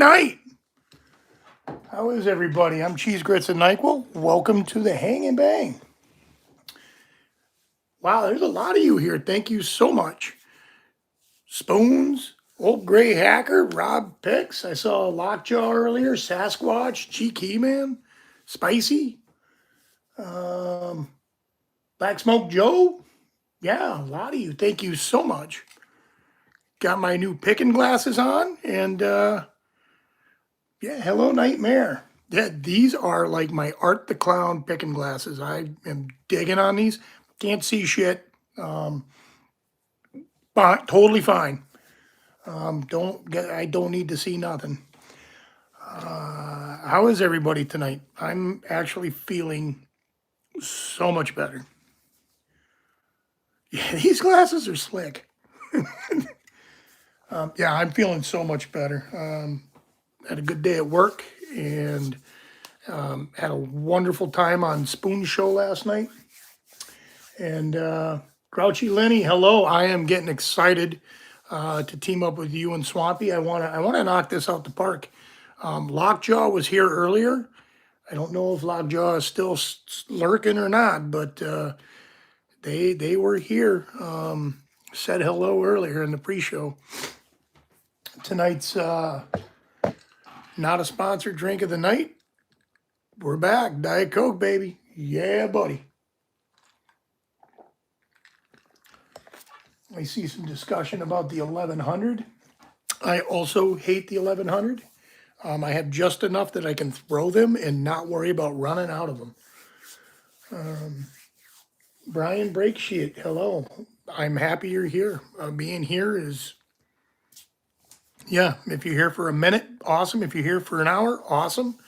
night. How is everybody? I'm Cheese Grits and NyQuil. Welcome to the Hang and Bang. Wow, there's a lot of you here. Thank you so much. Spoons, Old Gray Hacker, Rob Picks. I saw Lockjaw earlier, Sasquatch, G Keyman, Spicy, um, Black Smoke Joe. Yeah, a lot of you. Thank you so much. Got my new picking glasses on, and yeah, hello Nightmare. Yeah, these are like my Art the Clown picking glasses. I am digging on these. Can't see shit. But totally fine. I don't need to see nothing. How is everybody tonight? I'm actually feeling so much better. Yeah, these glasses are slick. Yeah, I'm feeling so much better. Had a good day at work and had a wonderful time on Spoon Show last night. And Grouchy Lenny, hello. I am getting excited to team up with you and Swampy. I wanna knock this out the park. Lockjaw was here earlier. I don't know if Lockjaw is still lurking or not, but they were here. Said hello earlier in the pre-show. Tonight's not a sponsored drink of the night. We're back. Diet Coke, baby. Yeah, buddy. I see some discussion about the 1100. I also hate the 1100. I have just enough that I can throw them and not worry about running out of them. Brian Breaksheet, hello. I'm happy you're here. Being here is, yeah, if you're here for a minute, awesome. If you're here for an hour, awesome.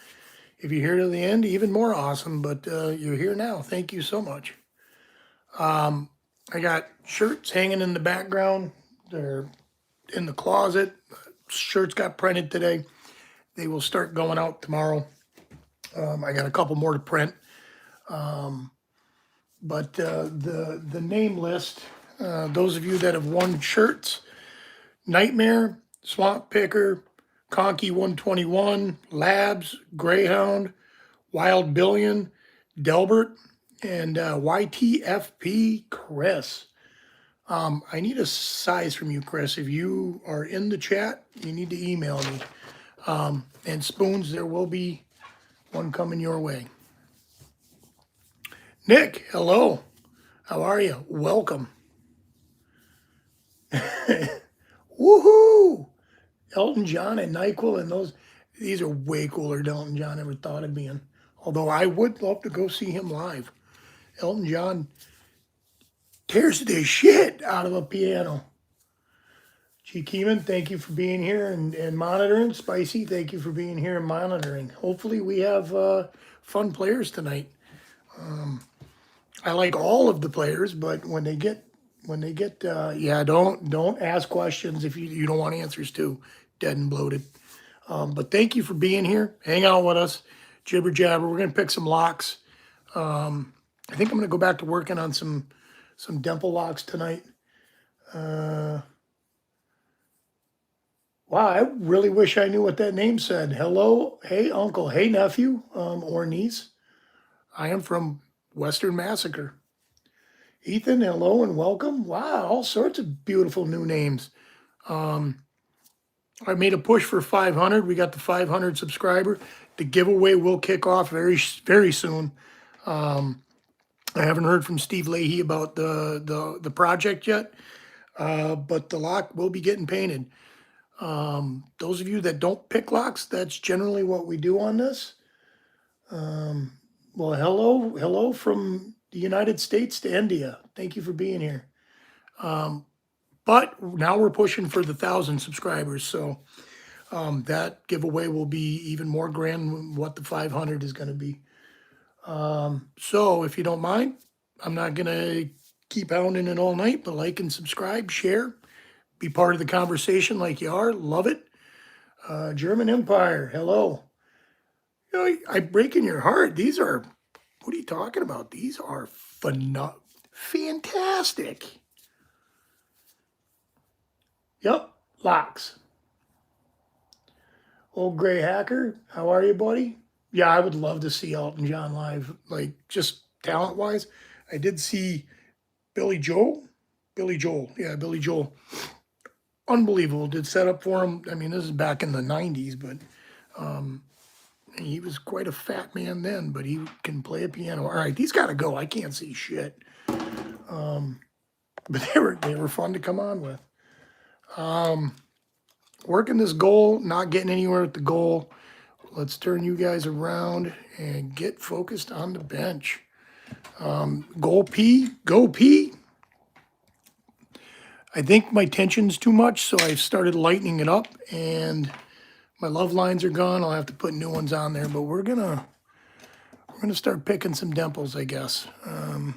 If you're here to the end, even more awesome. But you're here now. Thank you so much. I got shirts hanging in the background. They're in the closet. Shirts got printed today. They will start going out tomorrow. I got a couple more to print. But the name list, those of you that have won shirts, Nightmare, Swamp Picker, Conky 121, Labs, Greyhound, Wild Billion, Delbert, and YTFP Chris. I need a size from you, Chris. If you are in the chat, you need to email me. And Spoons, there will be one coming your way. Nick, hello. How are you? Welcome. Woohoo! Elton John and NyQuil and these are way cooler than Elton John ever thought of being. Although I would love to go see him live. Elton John tears the shit out of a piano. G. Keeman, thank you for being here and monitoring. Spicy, thank you for being here and monitoring. Hopefully we have fun players tonight. I like all of the players, but when they get yeah, don't ask questions if you don't want answers to. Dead and bloated. But thank you for being here. Hang out with us. Jibber jabber. We're gonna pick some locks. I think I'm gonna go back to working on some Demple locks tonight. Wow, I really wish I knew what that name said. Hello, hey uncle, hey nephew, or niece. I am from Western Massacre. Ethan, hello and welcome. Wow, all sorts of beautiful new names. I made a push for 500. We got the 500 subscriber. The giveaway will kick off very soon. I haven't heard from Steve Leahy about the project yet, but the lock will be getting painted. Those of you that don't pick locks, that's generally what we do on this. Well, hello from the United States to India. Thank you for being here. But now we're pushing for the 1,000 subscribers, so that giveaway will be even more grand than what the 500 is going to be. So if you don't mind, I'm not going to keep hounding it all night, but like and subscribe, share, be part of the conversation like you are. Love it. German Empire, hello. You know, I'm breaking your heart. These are, what are you talking about? These are fantastic. Yep, locks. Old Gray Hacker, how are you, buddy? Yeah, I would love to see Elton John live, like just talent wise. I did see Billy Joel. Billy Joel, yeah, Billy Joel. Unbelievable. Did set up for him. I mean, this is back in the 90s, but he was quite a fat man then, but he can play a piano. All right, these got to go. I can't see shit. But they were fun to come on with. Working this goal, not getting anywhere with the goal. Let's turn you guys around and get focused on the bench. Goal P, go P. I think my tension's too much, so I've started lightening it up, and my love lines are gone. I'll have to put new ones on there, but we're gonna start picking some dimples, I guess. I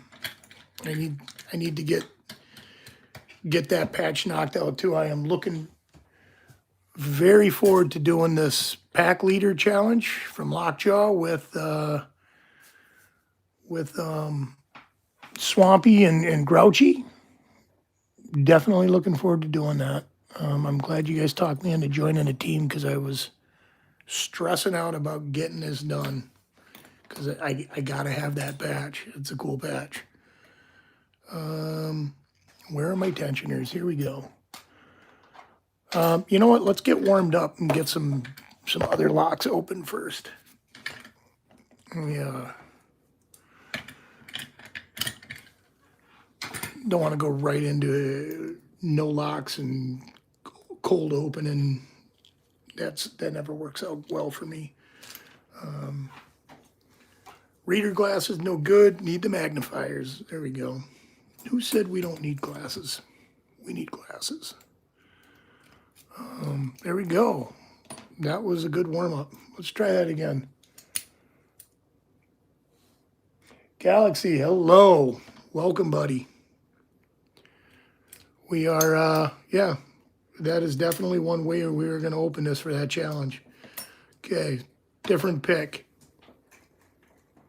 need to get that patch knocked out too. I am looking very forward to doing this pack leader challenge from Lockjaw with Swampy and Grouchy. Definitely looking forward to doing that. I'm glad you guys talked me into joining a team because I was stressing out about getting this done because I gotta have that patch. It's a cool patch. Where are my tensioners? Here we go. You know what? Let's get warmed up and get some other locks open first. Yeah. Don't want to go right into no locks and cold open, and that never works out well for me. Reader glasses, no good. Need the magnifiers. There we go. Who said we don't need glasses? We need glasses. There we go. That was a good warm-up. Let's try that again. Galaxy, hello. Welcome, buddy. We are, yeah, that is definitely one way we were going to open this for that challenge. Okay, different pick.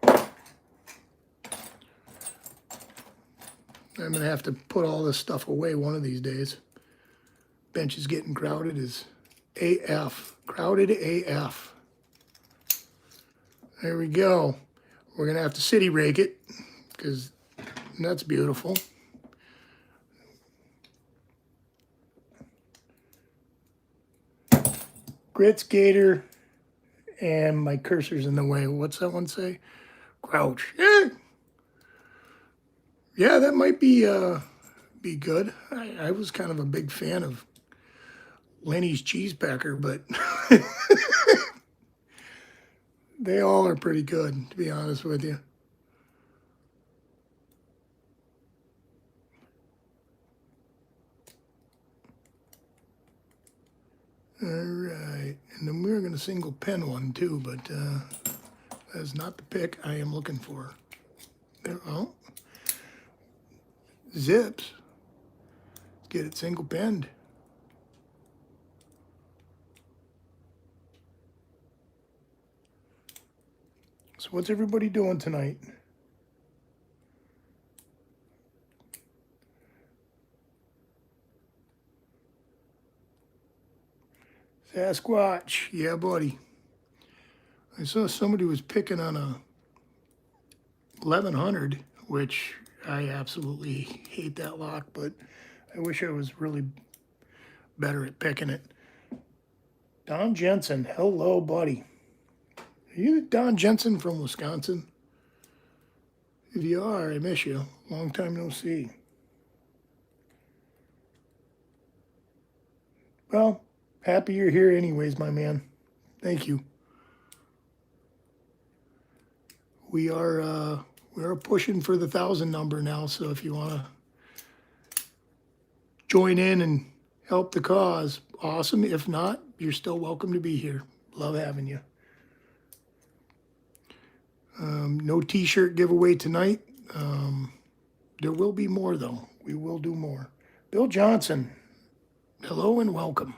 I'm going to have to put all this stuff away one of these days. Bench is getting crowded as AF. Crowded AF. There we go. We're going to have to city rake it because that's beautiful. Grits, Gator, and my cursor's in the way. What's that one say? Crouch. Yeah, that might be good. I was kind of a big fan of Lenny's Cheese Packer, but they all are pretty good, to be honest with you. All right, and then we're going to single pen one too, but that's not the pick I am looking for. There, oh, zips. Let's get it single penned. So what's everybody doing tonight? Sasquatch, yeah, buddy. I saw somebody was picking on a 1100, which I absolutely hate that lock, but I wish I was really better at picking it. Don Jensen, hello, buddy. Are you Don Jensen from Wisconsin? If you are, I miss you. Long time no see. Well, happy you're here anyways, my man. Thank you. We are pushing for the 1,000 number now, so if you want to join in and help the cause, awesome. If not, you're still welcome to be here. Love having you. No t-shirt giveaway tonight. There will be more, though. We will do more. Bill Johnson, hello and welcome.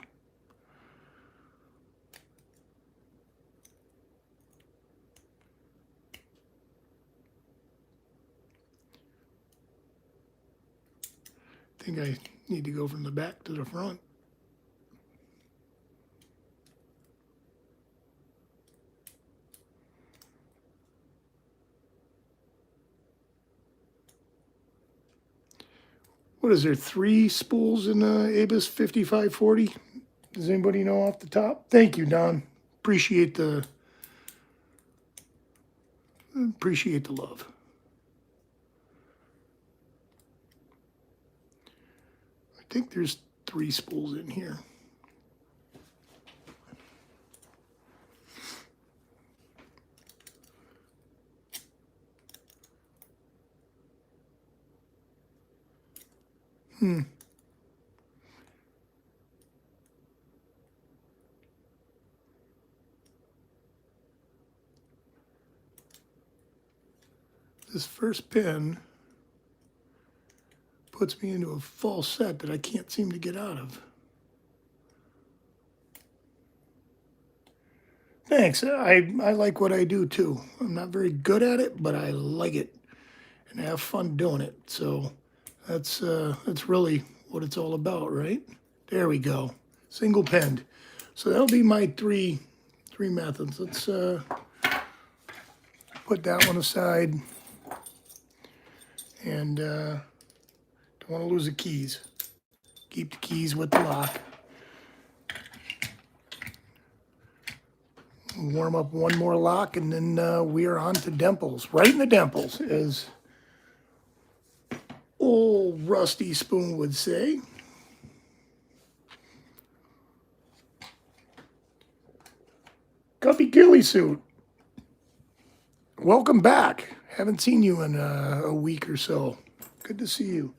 I think I need to go from the back to the front. what is there, 3 spools in Abus 5540? Does anybody know off the top? Thank you, Don. Appreciate the love. I think there's 3 spools in here. This first pin puts me into a false set that I can't seem to get out of. Thanks. I like what I do too. I'm not very good at it, but I like it and have fun doing it. So that's really what it's all about, right? There we go. Single pinned. So that'll be my three methods. Let's put that one aside. And don't want to lose the keys. Keep the keys with the lock. Warm up one more lock, and then we are on to dimples. Right in the dimples, as old Rusty Spoon would say. Guppy Ghillie Suit. Welcome back. Haven't seen you in a week or so. Good to see you.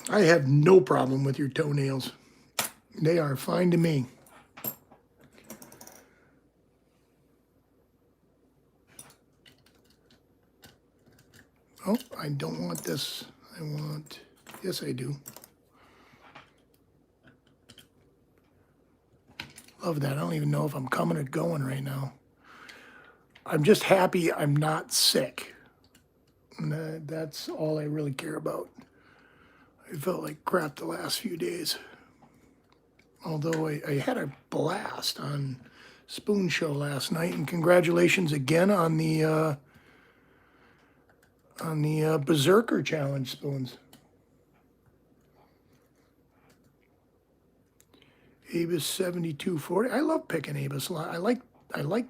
I have no problem with your toenails. They are fine to me. Oh, I don't want this. I want, yes I do. Love that. I don't even know if I'm coming or going right now. I'm just happy I'm not sick. And that's all I really care about. I felt like crap the last few days. Although I had a blast on Spoon Show last night, and congratulations again on the Berserker Challenge spoons. Abus 7240. I love picking Abus. I like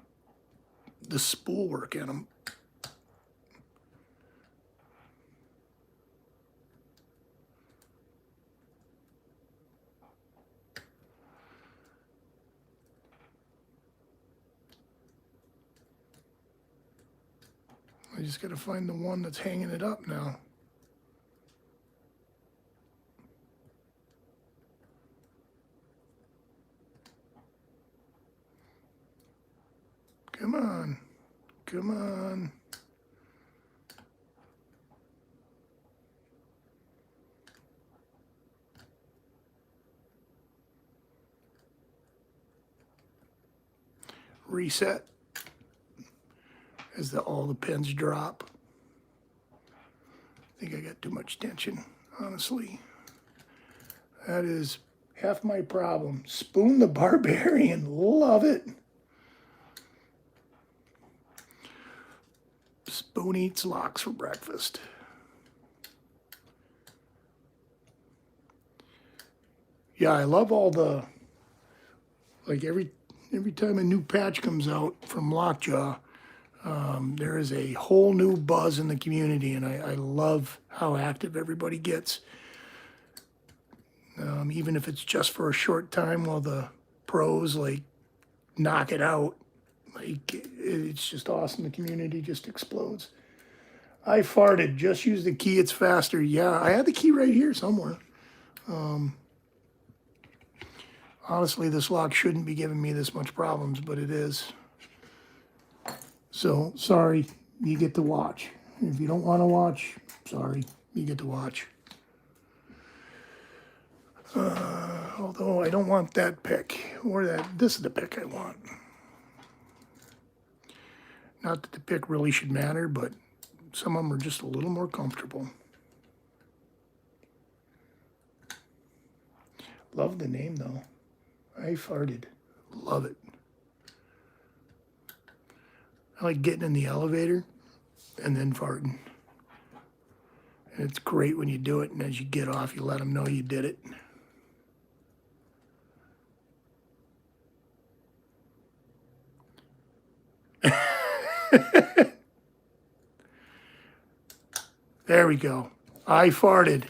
the spool work in them. I just got to find the one that's hanging it up now. Come on. Come on. Reset as all the pins drop. I think I got too much tension, honestly. That is half my problem. Spoon the Barbarian. Love it. Spoon eats locks for breakfast. Yeah, I love all the, like every time a new patch comes out from Lockjaw, there is a whole new buzz in the community, and I love how active everybody gets. Even if it's just for a short time while the pros like knock it out. Like, it's just awesome. The community just explodes. I farted. Just use the key. It's faster. Yeah, I had the key right here somewhere. Honestly, this lock shouldn't be giving me this much problems, but it is. So, sorry, you get to watch. If you don't want to watch, sorry, you get to watch. Although I don't want that pick, or that. This is the pick I want. Not that the pick really should matter, but some of them are just a little more comfortable. Love the name, though. I farted. Love it. I like getting in the elevator and then farting. And it's great when you do it, and as you get off, you let them know you did it. There we go. I farted.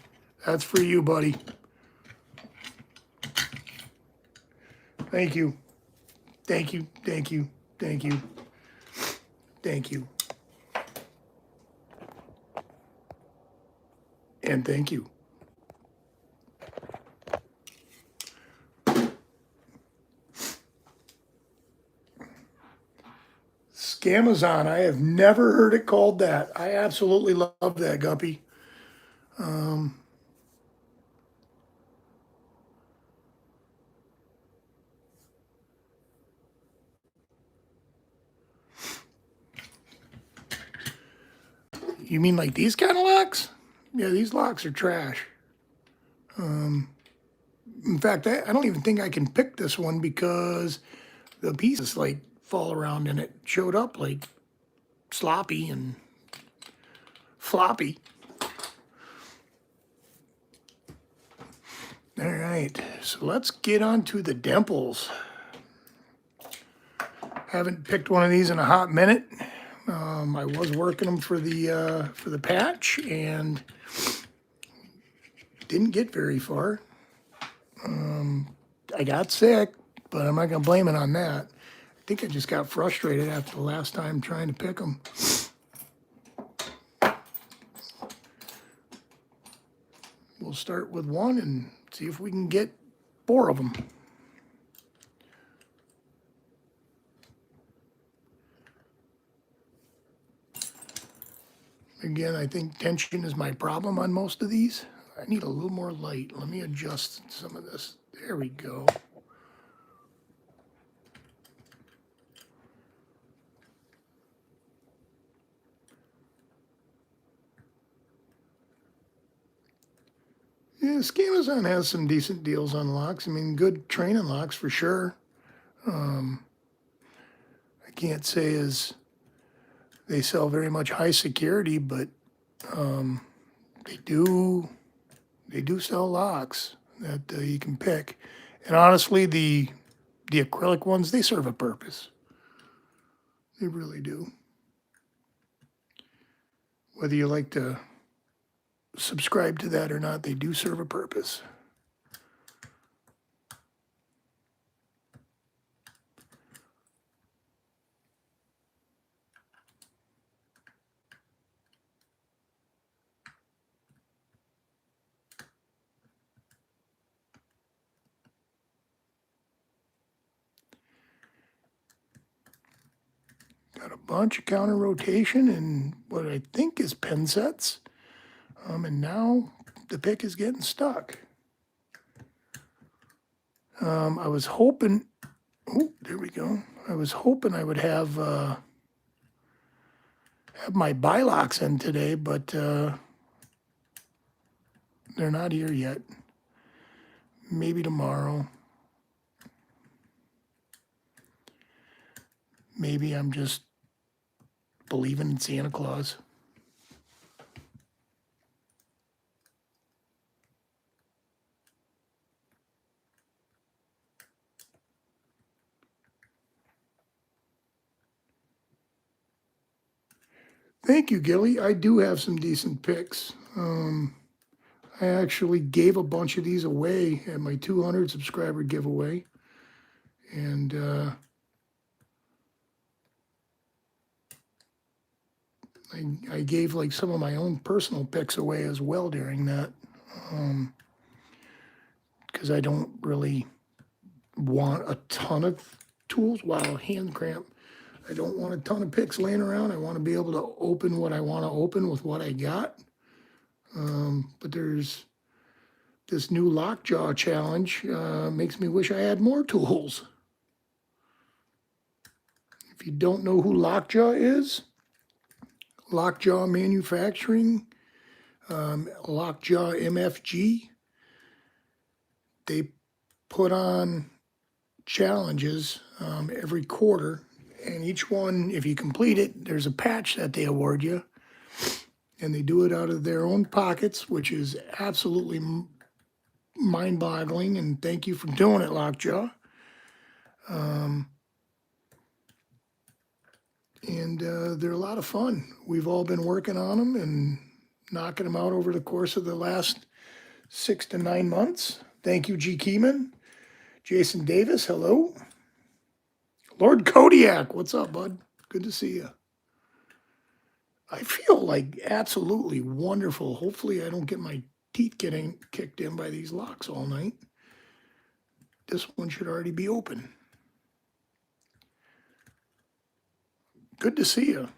That's for you, buddy. Thank you. Thank you. Thank you. Thank you. Thank you. And thank you. Scamazon. I have never heard it called that. I absolutely love that, Guppy. You mean like these kind of locks? Yeah, these locks are trash. In fact, I don't even think I can pick this one because the pieces like fall around and it showed up like sloppy and floppy. All right, so let's get on to the dimples. Haven't picked one of these in a hot minute. I was working them for the patch and didn't get very far. I got sick, but I'm not gonna blame it on that. I think I just got frustrated after the last time trying to pick them. We'll start with one and see if we can get 4 of them. Again, I think tension is my problem on most of these. I need a little more light. Let me adjust some of this. There we go. Yeah, Scamazon has some decent deals on locks. I mean, good training locks for sure. I can't say as they sell very much high security, but they do sell locks that you can pick. And honestly, the acrylic ones, they serve a purpose. They really do. Whether you like to subscribe to that or not, they do serve a purpose. Got a bunch of counter rotation and what I think is pin sets. And now the pick is getting stuck. I was hoping, oh, there we go. I was hoping I would have my bylocks in today, but they're not here yet. Maybe tomorrow. Maybe I'm just believing in Santa Claus. Thank you, Gilly. I do have some decent picks. I actually gave a bunch of these away at my 200 subscriber giveaway. And I gave like some of my own personal picks away as well during that. Because I don't really want a ton of tools. Wow, hand cramp. I don't want a ton of picks laying around. I want to be able to open what I want to open with what I got. But there's this new lockjaw challenge makes me wish I had more tools. If you don't know who Lockjaw is, Lockjaw Manufacturing, Lockjaw MFG, they put on challenges every quarter, and each one, if you complete it, there's a patch that they award you. and they do it out of their own pockets, which is absolutely mind-boggling, and thank you for doing it, Lockjaw. And they're a lot of fun. We've all been working on them and knocking them out over the course of the last 6 to 9 months. Thank you, G. Keeman. Jason Davis, hello. Lord Kodiak, what's up, bud? Good to see you. I feel like absolutely wonderful. Hopefully I don't get my teeth getting kicked in by these locks all night. This one should already be open. Good to see you.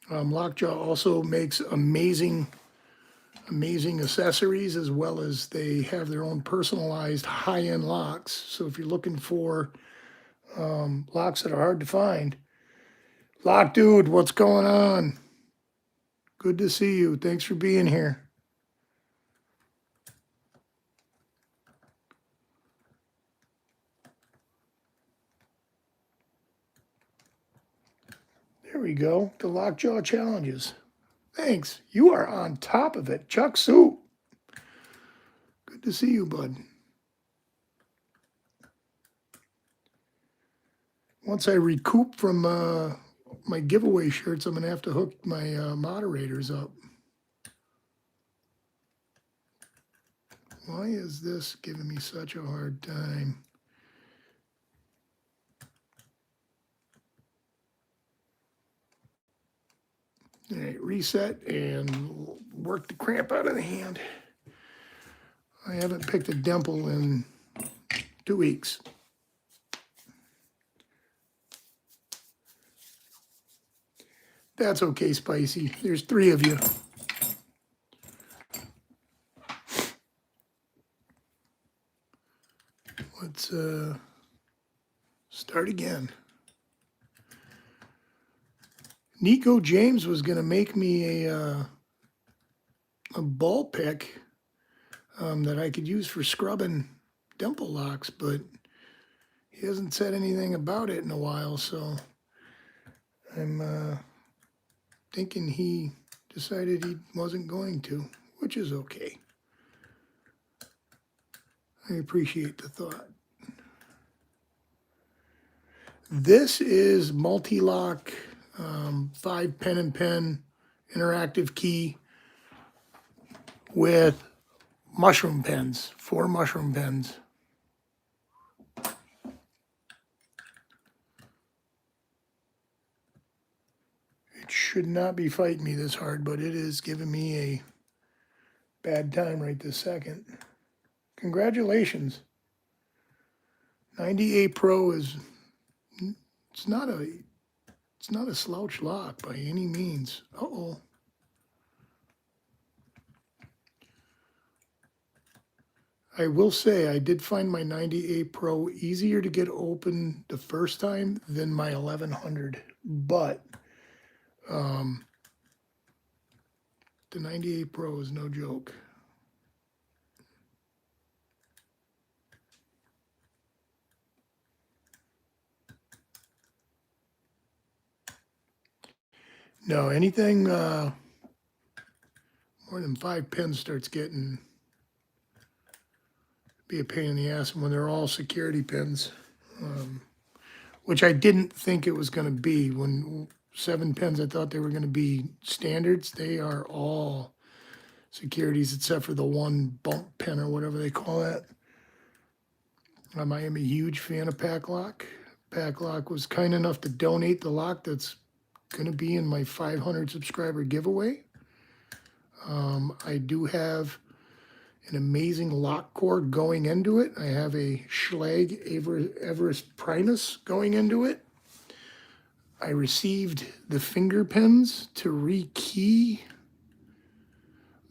Lockjaw also makes amazing accessories, as well as they have their own personalized high-end locks. So if you're looking for locks that are hard to find, Lock Dude, what's going on? Good to see you. Thanks for being here. There we go. The Lockjaw challenges. Thanks. You are on top of it. Chuck Sue. Good to see you, bud. Once I recoup from my giveaway shirts, I'm going to have to hook my moderators up. Why is this giving me such a hard time? All right, reset and work the cramp out of the hand. I haven't picked a dimple in 2 weeks. That's okay, Spicy. There's 3 of you. Let's start again. Nico James was going to make me a ball pick that I could use for scrubbing dimple locks, but he hasn't said anything about it in a while, so I'm thinking he decided he wasn't going to, which is okay. I appreciate the thought. This is multi-lock 5 pen and pen interactive key with mushroom pens, 4 mushroom pens. It should not be fighting me this hard, but it is giving me a bad time right this second. Congratulations. 98 Pro is, it's not a slouch lock by any means. Uh-oh. I will say I did find my 98 Pro easier to get open the first time than my 1100, but the 98 Pro is no joke. No, anything more than 5 pins starts getting be a pain in the ass when they're all security pins, which I didn't think it was going to be. When 7 pins, I thought they were going to be standards. They are all securities except for the one bump pin or whatever they call that. I am a huge fan of Packlock. Packlock was kind enough to donate the lock that's going to be in my 500 subscriber giveaway. I do have an amazing lock core going into it. I have a Schlage Everest Primus going into it. I received the finger pins to rekey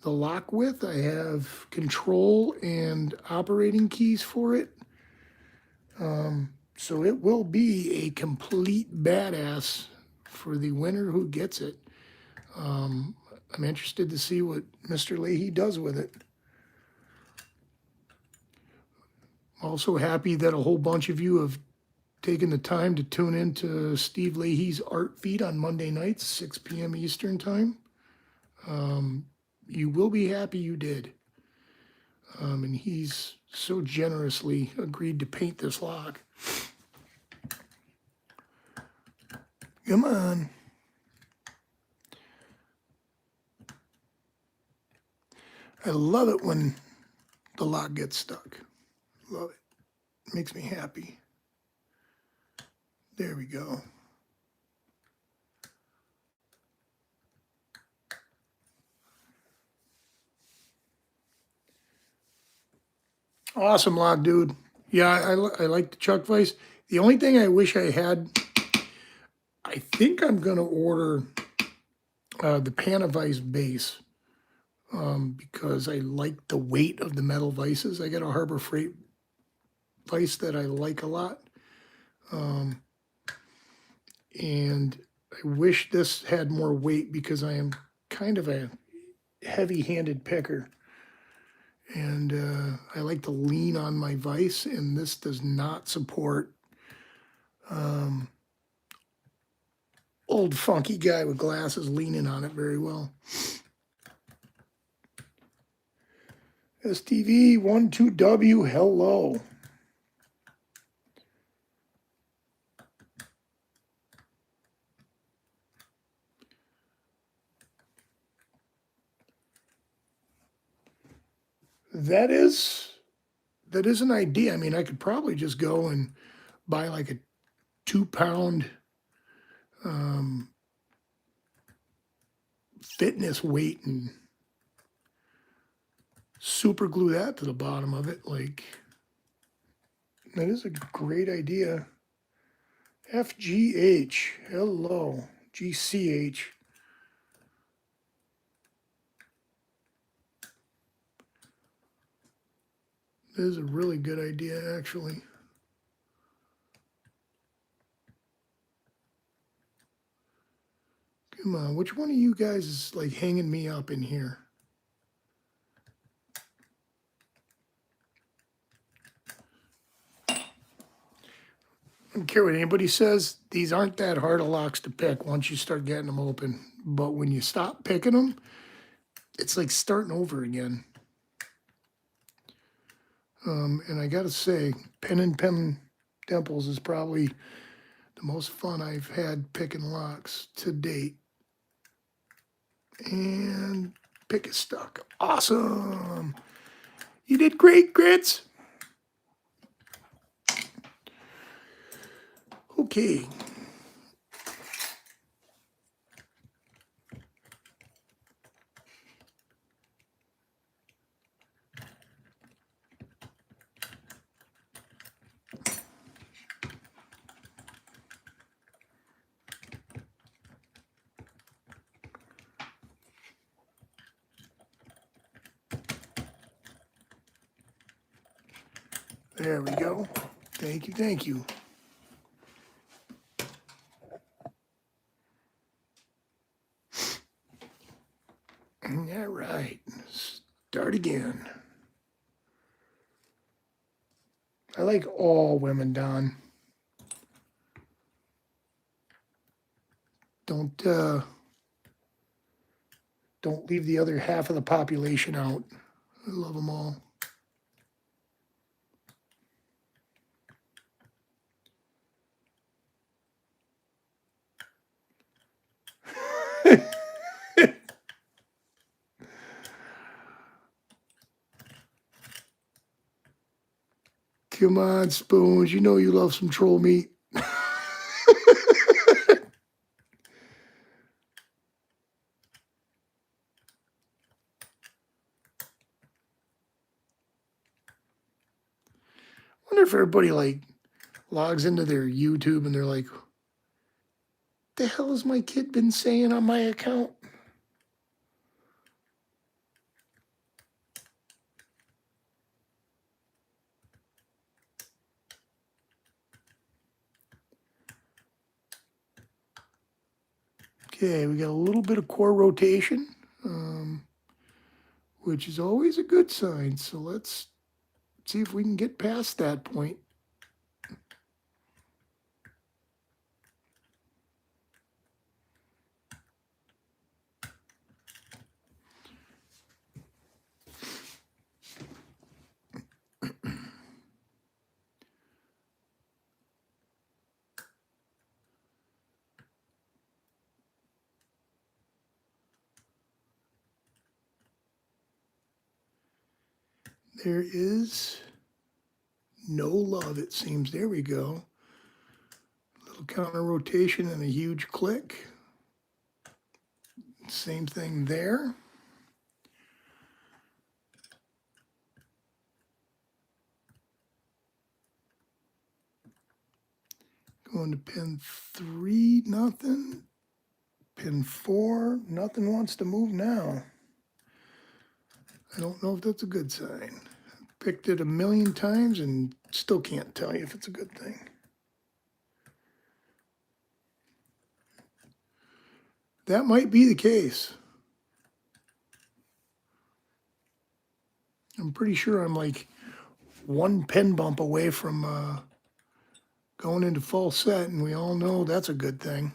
the lock with. I have control and operating keys for it. So it will be a complete badass for the winner who gets it. I'm interested to see what Mr. Leahy does with it. Also happy that a whole bunch of you have taking the time to tune into Steve Leahy's art feed on Monday nights, 6 p.m. Eastern Time. You will be happy you did. And he's so generously agreed to paint this lock. Come on. I love it when the lock gets stuck. Love it. Makes me happy. There we go. Awesome lock, dude. Yeah, I like the chuck vise. The only thing I wish I had, I think I'm going to order the Panavice base because I like the weight of the metal vices. I got a Harbor Freight vise that I like a lot. And I wish this had more weight because I am kind of a heavy-handed picker. And I like to lean on my vise, and this does not support old funky guy with glasses leaning on it very well. STV12W, hello. That is an idea. I mean, I could probably just go and buy like a 2-pound fitness weight and super glue that to the bottom of it. Like, that is a great idea. FGH, hello. GCH. That is a really good idea, actually. Come on, which one of you guys is like hanging me up in here? I don't care what anybody says, these aren't that hard of locks to pick once you start getting them open. But when you stop picking them, it's like starting over again. And I gotta say, Pen and Pen Dimples is probably the most fun I've had picking locks to date. And pick is stuck. Awesome. You did great, Grits. Okay. There we go. Thank you, thank you. All right, start again. I like all women, Don. Don't leave the other half of the population out. I love them all. Come on, Spoons. You know you love some troll meat. Wonder if everybody like logs into their YouTube and they're like, the hell has my kid been saying on my account? Okay, we got a little bit of core rotation, which is always a good sign. So let's see if we can get past that point. There is no love, it seems. There we go. Little counter rotation and a huge click. Same thing there. Going to pin 3, nothing. Pin 4, nothing wants to move now. I don't know if that's a good sign. Picked it a million times and still can't tell you if it's a good thing. That might be the case. I'm pretty sure I'm like one pin bump away from going into full set, and we all know that's a good thing.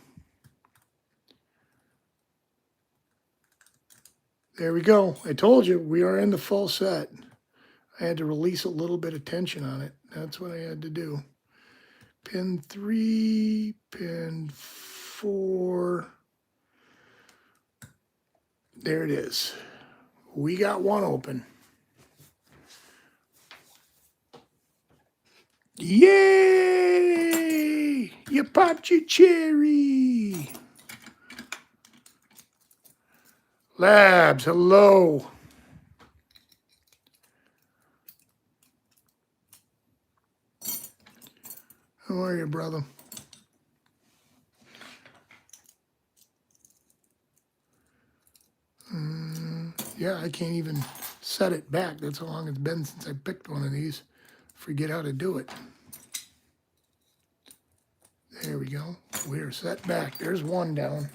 There we go. I told you, we are in the full set. I had to release a little bit of tension on it. That's what I had to do. Pin 3, pin 4. There it is. We got one open. Yay! You popped your cherry. Labs, hello. How are you, brother? Yeah, I can't even set it back. That's how long it's been since I picked one of these. Forget how to do it. There we go. We're set back. There's one down.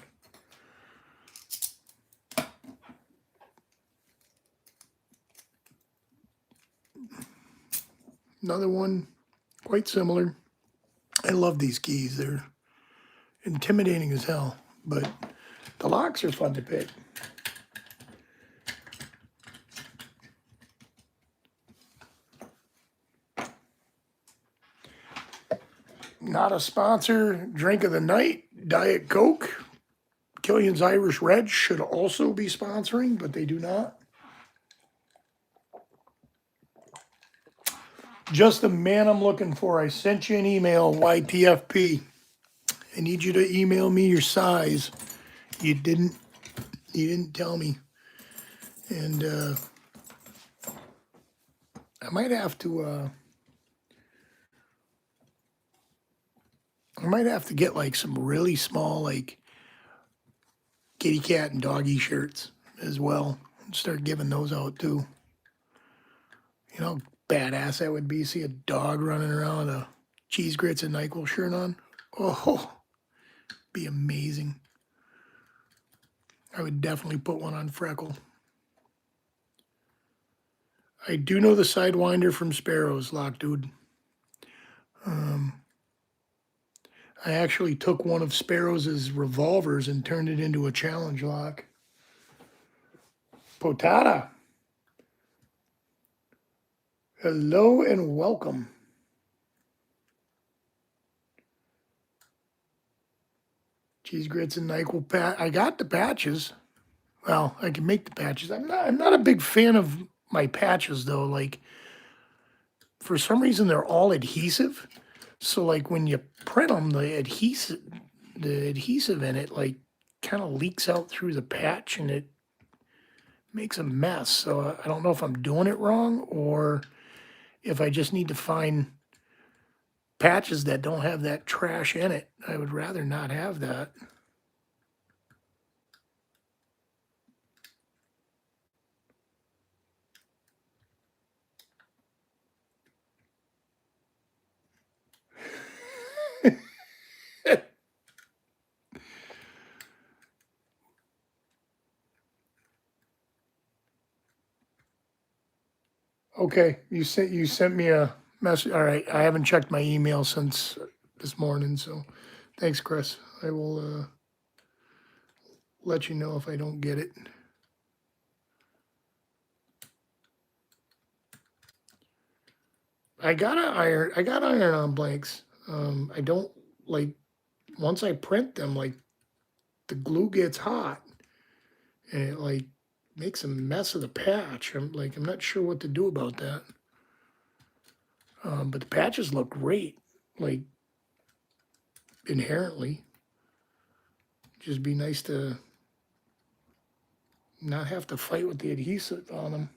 Another one, quite similar. I love these keys. They're intimidating as hell, but the locks are fun to pick. Not a sponsor. Drink of the night, Diet Coke. Killian's Irish Red should also be sponsoring, but they do not. Just the man I'm looking for. I sent you an email, YTFP. I need you to email me your size. You didn't tell me. And I might have to get like some really small like kitty cat and doggy shirts as well. Start giving those out too. You know, badass that would be. See a dog running around with a cheese grits and NyQuil shirt on. Oh, be amazing. I would definitely put one on Freckle. I do know the Sidewinder from Sparrows, Lock Dude. I actually took one of Sparrows' revolvers and turned it into a challenge lock. Potata. Hello and welcome. Cheese grits and NyQuil pat. I got the patches. Well, I can make the patches. I'm not a big fan of my patches though. Like for some reason they're all adhesive. So like when you print them, the adhesive in it like kind of leaks out through the patch and it makes a mess. So I don't know if I'm doing it wrong or if I just need to find patches that don't have that trash in it. I would rather not have that. Okay, you sent me a message. All right, I haven't checked my email since this morning, so thanks, Chris. I will let you know if I don't get it. I got iron-on blanks. I don't like once I print them, like the glue gets hot and it like makes a mess of the patch. I'm not sure what to do about that. But the patches look great, like inherently. Just be nice to not have to fight with the adhesive on them.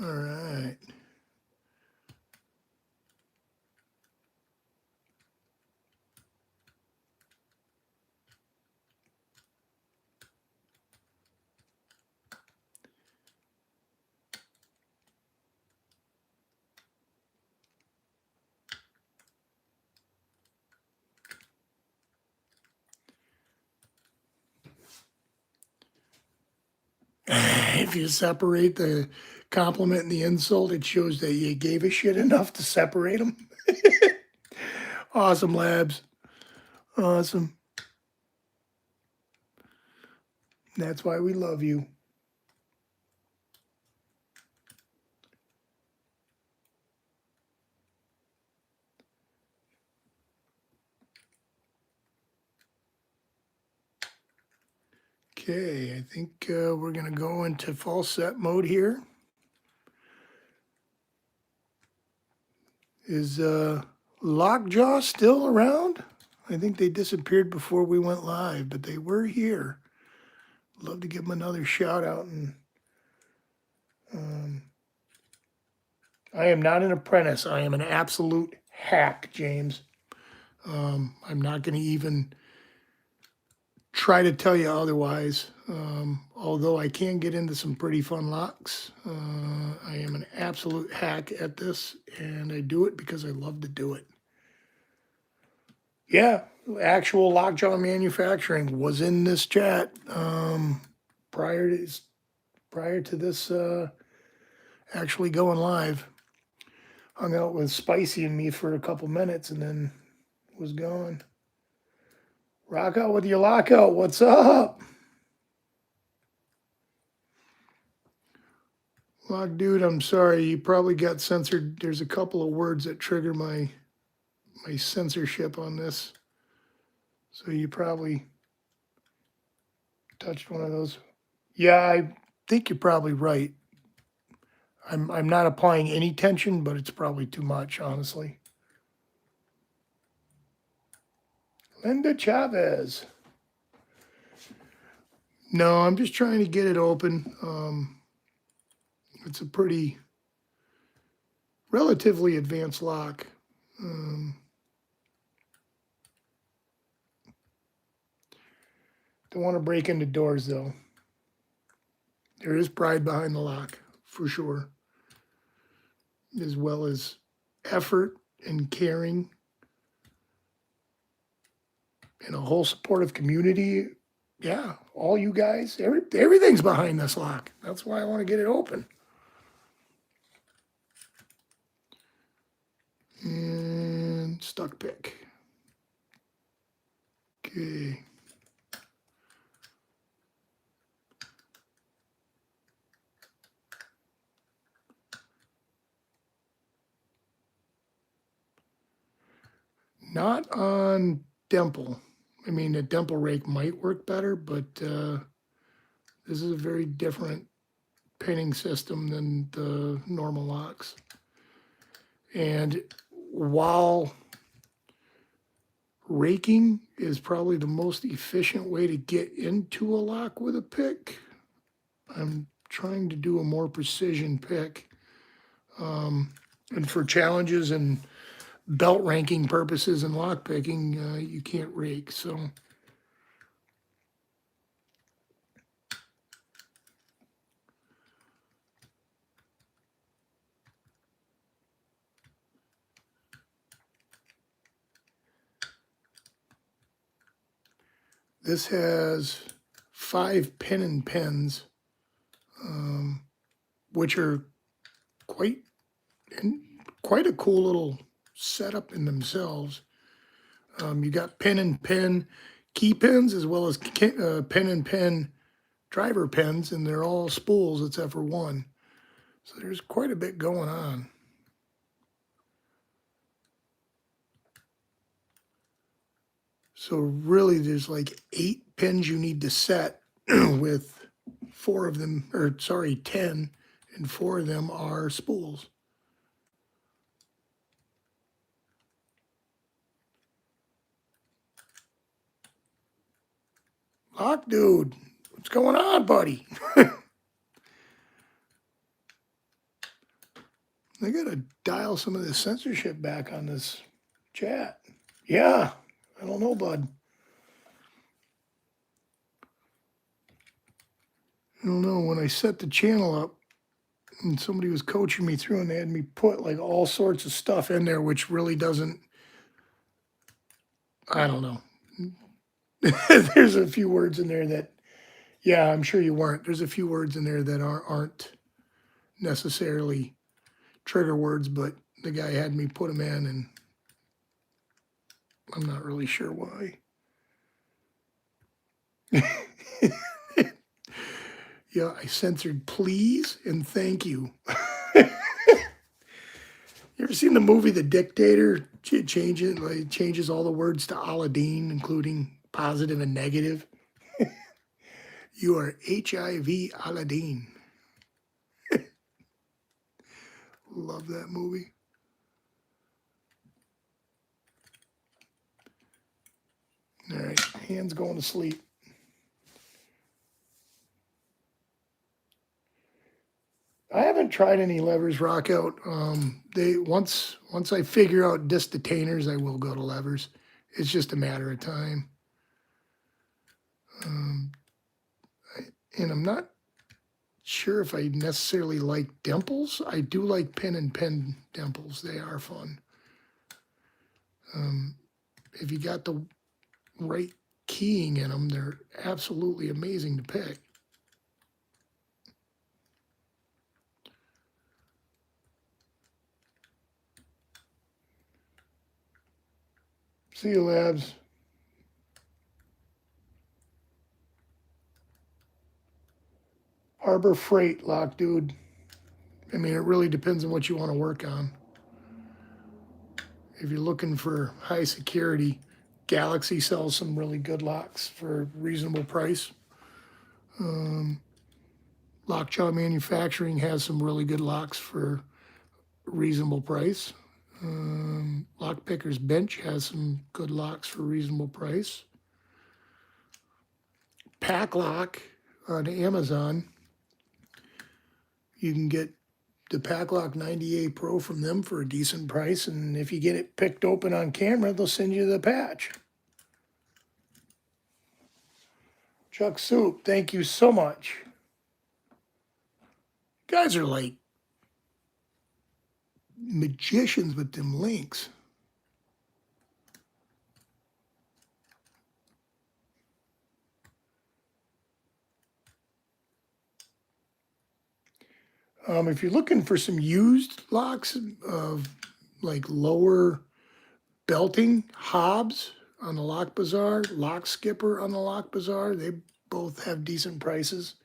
All right. If you separate the compliment and the insult, it shows that you gave a shit enough to separate them. Awesome, Labs. Awesome. That's why we love you. Okay, I think we're going to go into false set mode here. Is Lockjaw still around? I think they disappeared before we went live, but they were here. Love to give them another shout out. And I am not an apprentice. I am an absolute hack, James. I'm not going to even try to tell you otherwise. Although I can get into some pretty fun locks. I am an absolute hack at this, and I do it because I love to do it. Yeah, actual Lockjaw Manufacturing was in this chat prior to this actually going live. Hung out with Spicy and me for a couple minutes and then was gone. Rock out with your lockout. What's up? Lock dude, I'm sorry. You probably got censored. There's a couple of words that trigger my censorship on this. So you probably touched one of those. Yeah, I think you're probably right. I'm not applying any tension, but it's probably too much, honestly. Linda Chavez. No, I'm just trying to get it open. It's a pretty relatively advanced lock. Don't want to break into doors, though. There is pride behind the lock, for sure, as well as effort and caring and a whole supportive community. Yeah, all you guys, everything's behind this lock. That's why I want to get it open. And stuck pick. Okay. Not on Dimple. I mean, a Dimple rake might work better, but this is a very different pinning system than the normal locks. And while raking is probably the most efficient way to get into a lock with a pick, I'm trying to do a more precision pick. And for challenges and belt ranking purposes and lock picking, you can't rake. So this has 5 pin and pins, which are quite a cool little setup in themselves. You got pin and pin. key pins as well as pin and pin driver pins, and they're all spools except for one. So there's quite a bit going on. So really there's like 8 pins you need to set with 4 of them, or sorry, 10, and 4 of them are spools. Lock dude, what's going on, buddy? I gotta dial some of the censorship back on this chat. Yeah, I don't know, bud. I don't know. When I set the channel up, and somebody was coaching me through, and they had me put like all sorts of stuff in there, which really doesn't. I don't know. There's a few words in there that, yeah, I'm sure you weren't. There's a few words in there that aren't necessarily trigger words, but the guy had me put them in, and I'm not really sure why. Yeah, I censored please and thank you. You ever seen the movie The Dictator? It changes all the words to Aladdin, including positive and negative. You are HIV Aladdin. Love that movie. All right, hands going to sleep. I haven't tried any levers rock out. They once I figure out disc detainers, I will go to levers. It's just a matter of time. And I'm not sure if I necessarily like dimples. I do like pin and pin dimples. They are fun. If you got the right keying in them, they're absolutely amazing to pick. See you, Labs. Harbor Freight, lock dude. I mean, it really depends on what you want to work on. If you're looking for high security, Galaxy sells some really good locks for a reasonable price. Lockjaw Manufacturing has some really good locks for a reasonable price. Lockpicker's Bench has some good locks for a reasonable price. Pack Lock on Amazon, you can get the Packlock 90A Pro from them for a decent price, and if you get it picked open on camera, they'll send you the patch. Chuck Soup, thank you so much. You guys are like magicians with them links. If you're looking for some used locks of like lower belting, Hobbs on the Lock Bazaar, Lock Skipper on the Lock Bazaar, they both have decent prices.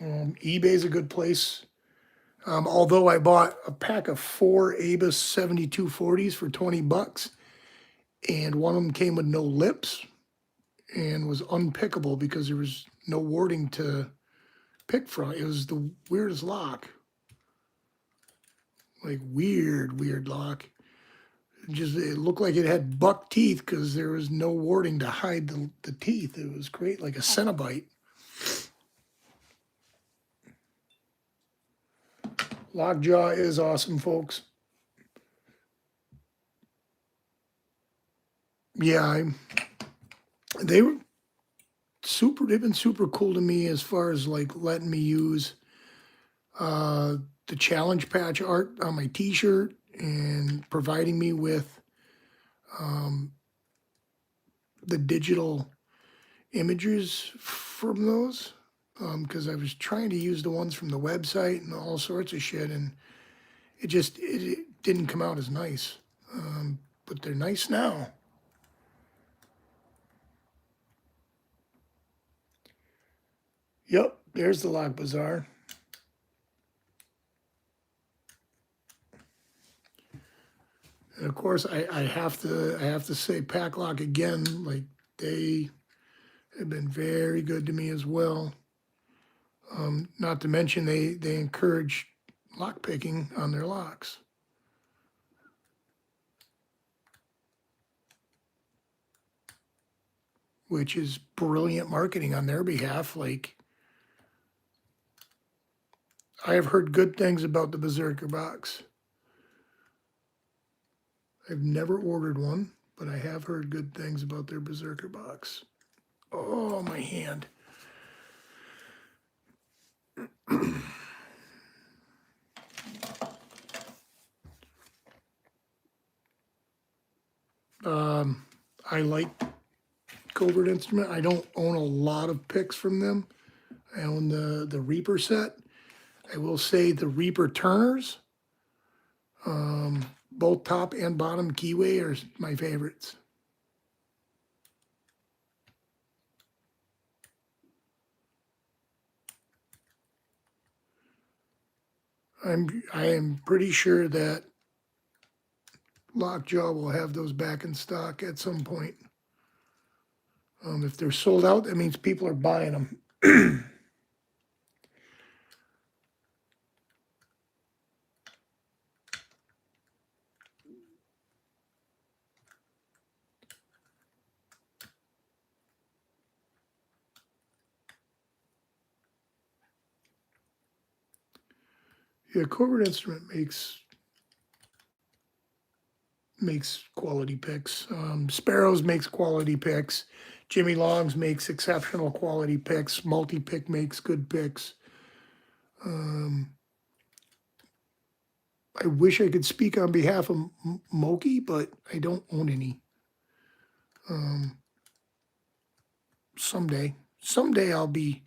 eBay's a good place. Although I bought a pack of 4 Abus 7240s for 20 bucks, and one of them came with no lips and was unpickable because there was no warding to pick from. It was the weirdest lock. Like weird lock. It looked like it had buck teeth because there was no warding to hide the teeth. It was great, like a Cenobite. Lockjaw is awesome, folks. Yeah, they've been super cool to me as far as like letting me use the challenge patch art on my t-shirt and providing me with the digital images from those, because I was trying to use the ones from the website and all sorts of shit, and it didn't come out as nice, but they're nice now. Yep, there's the Lock Bazaar. And of course, I have to say Pack Lock again. Like, they have been very good to me as well. Not to mention they encourage lock picking on their locks, which is brilliant marketing on their behalf. Like, I have heard good things about the Berserker box. I've never ordered one, but I have heard good things about their Berserker box. Oh, my hand. I like Covert Instrument. I don't own a lot of picks from them. I own the Reaper set. I will say the Reaper Turners, both top and bottom keyway, are my favorites. I am pretty sure that Lockjaw will have those back in stock at some point. If they're sold out, that means people are buying them. Yeah, Covert Instrument makes quality picks. Sparrows makes quality picks. Jimmy Longs makes exceptional quality picks. Multi-Pick makes good picks. I wish I could speak on behalf of Moki, but I don't own any. Someday I'll be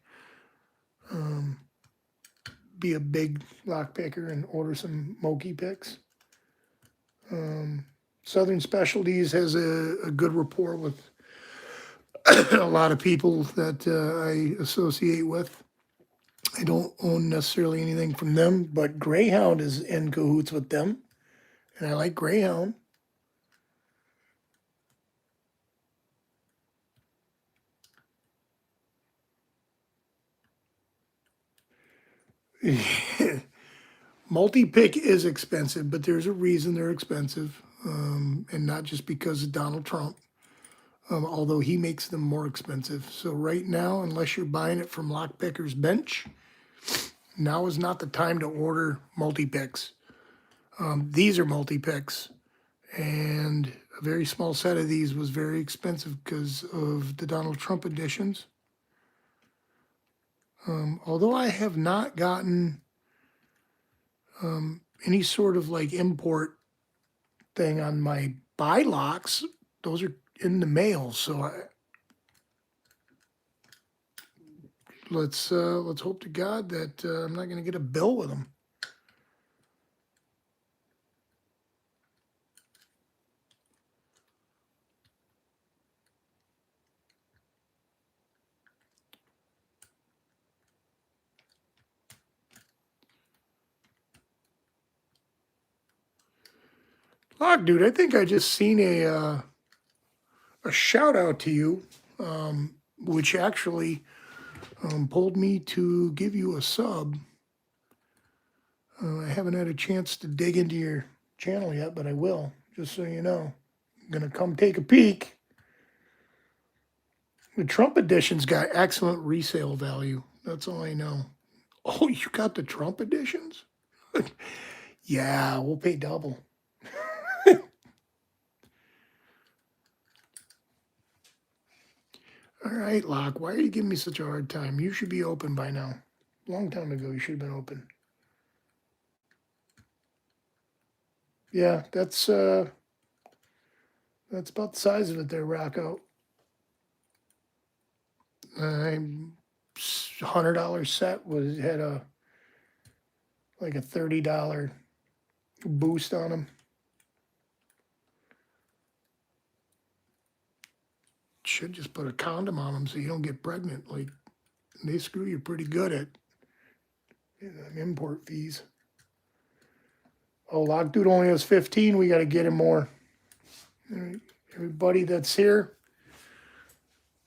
a big lock picker and order some Moki picks. Southern Specialties has a good rapport with a lot of people that I associate with. I don't own necessarily anything from them, but Greyhound is in cahoots with them, and I like Greyhound. Multi-pick is expensive, but there's a reason they're expensive, and not just because of Donald Trump, although he makes them more expensive. So right now, unless you're buying it from Lockpicker's Bench, now is not the time to order multi-picks. These are multi-picks, and a very small set of these was very expensive because of the Donald Trump editions. Although I have not gotten any sort of like import thing on my buy locks, those are in the mail. So let's hope to God that I'm not going to get a bill with them. Lock dude, I think I just seen a shout out to you, which actually pulled me to give you a sub. I haven't had a chance to dig into your channel yet, but I will, just so you know. I'm going to come take a peek. The Trump edition's got excellent resale value. That's all I know. Oh, you got the Trump editions? Yeah, we'll pay double. All right, Locke, why are you giving me such a hard time? You should be open by now. Long time ago, you should have been open. Yeah, that's about the size of it there, Rocco. $100 set had a like a $30 boost on them. Should just put a condom on them so you don't get pregnant like They screw you pretty good at import fees. Oh, Lock Dude only has 15. We got to get him more. All right. Everybody that's here,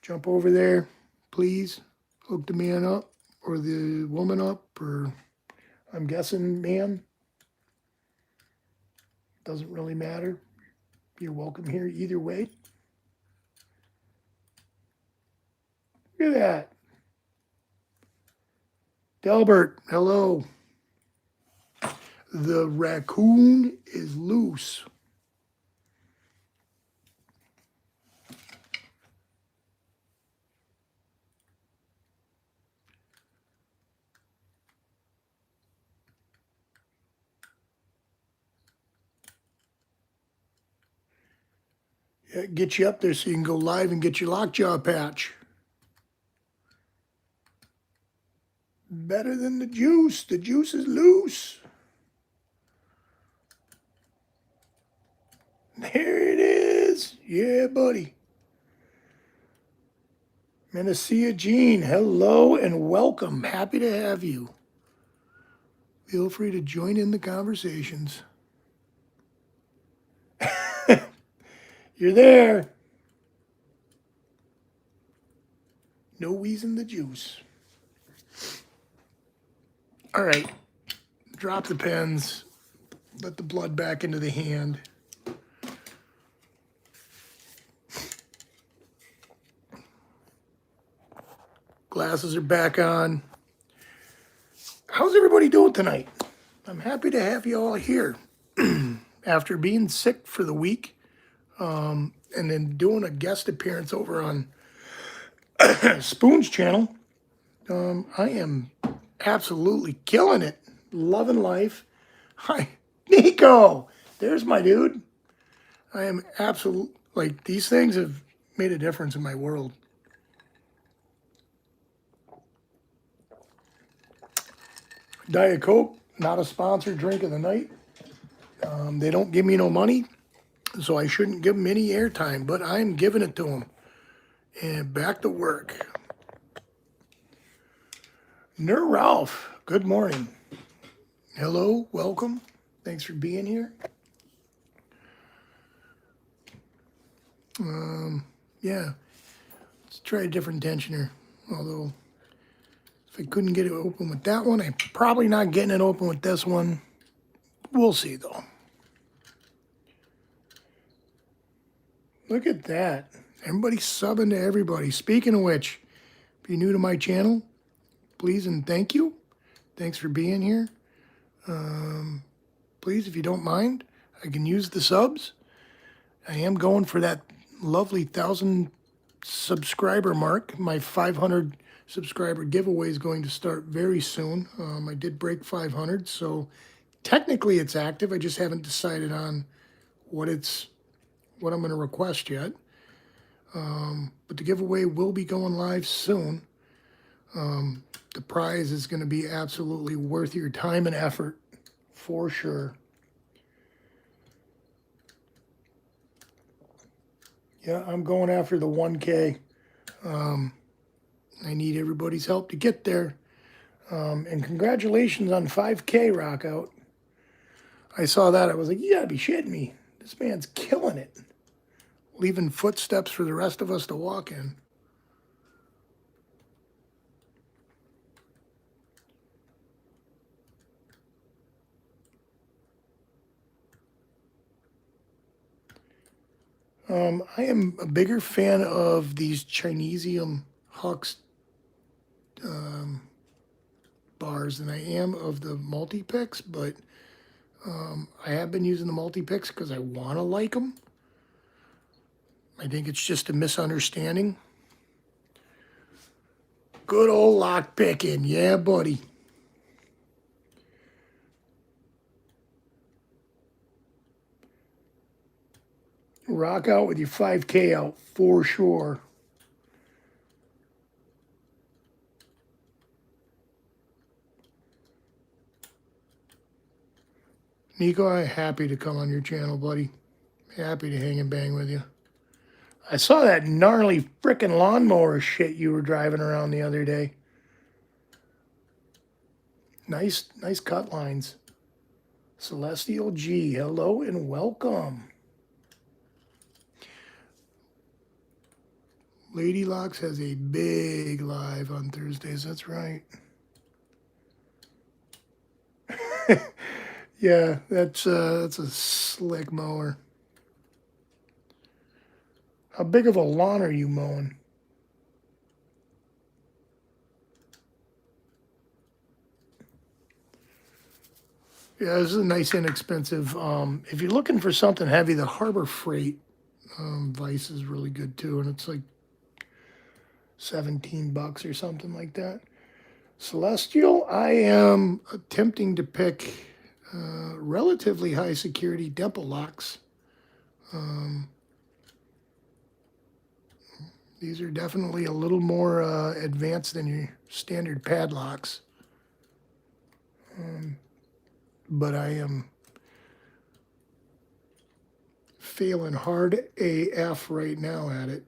jump over there, please. Hook the man up or the woman up, or I'm guessing man. Doesn't really matter. You're welcome here either way. Look at that. Delbert, hello. The raccoon is loose. Yeah, get you up there so you can go live and get your lockjaw patch. Better than the juice. The juice is loose. There it is. Yeah, buddy. Menacea Jean, hello and welcome. Happy to have you. Feel free to join in the conversations. You're there. No wheezing the juice. All right. Drop the pens. Let the blood back into the hand. Glasses are back on. How's everybody doing tonight? I'm happy to have you all here. After being sick for the week, and then doing a guest appearance over on Spoon's channel, I am absolutely killing it. Loving life. Hi, Nico. There's my dude. I am absolutely, like, these things have made a difference in my world. Diet Coke, not a sponsored drink of the night. They don't give me no money, so I shouldn't give them any airtime, but I'm giving it to them. And back to work. Ner Ralph, good morning. Hello, welcome. Thanks for being here. Yeah, let's try a different tensioner. Although, if I couldn't get it open with that one, I'm probably not getting it open with this one. We'll see, though. Look at that. Everybody's subbing to everybody. Speaking of which, if you're new to my channel, please and thank you. Thanks for being here. Please, if you don't mind, I can use the subs. I am going for that lovely 1,000 subscriber mark. My 500 subscriber giveaway is going to start very soon. I did break 500, so technically it's active. I just haven't decided on what I'm going to request yet. But the giveaway will be going live soon. The prize is going to be absolutely worth your time and effort, for sure. Yeah, I'm going after the 1K. I need everybody's help to get there. And congratulations on 5K, Rockout. I saw that. I was like, you gotta be shitting me. This man's killing it. Leaving footsteps for the rest of us to walk in. I am a bigger fan of these Chinesium Hux bars than I am of the multi-picks, but I have been using the multi-picks because I want to like them. I think it's just a misunderstanding. Good old lock picking. Yeah, buddy. Rock out with your 5K out for sure. Nico, I'm happy to come on your channel, buddy. Happy to hang and bang with you. I saw that gnarly frickin' lawnmower shit you were driving around the other day. Nice cut lines. Celestial G, hello and welcome. Lady Locks has a big live on Thursdays, that's right. Yeah, that's a slick mower. How big of a lawn are you mowing? Yeah, this is a nice inexpensive. If you're looking for something heavy, the Harbor Freight vise is really good too, and it's like $17 or something like that. Celestial, I am attempting to pick relatively high security dimple locks. These are definitely a little more advanced than your standard padlocks. But I am failing hard AF right now at it.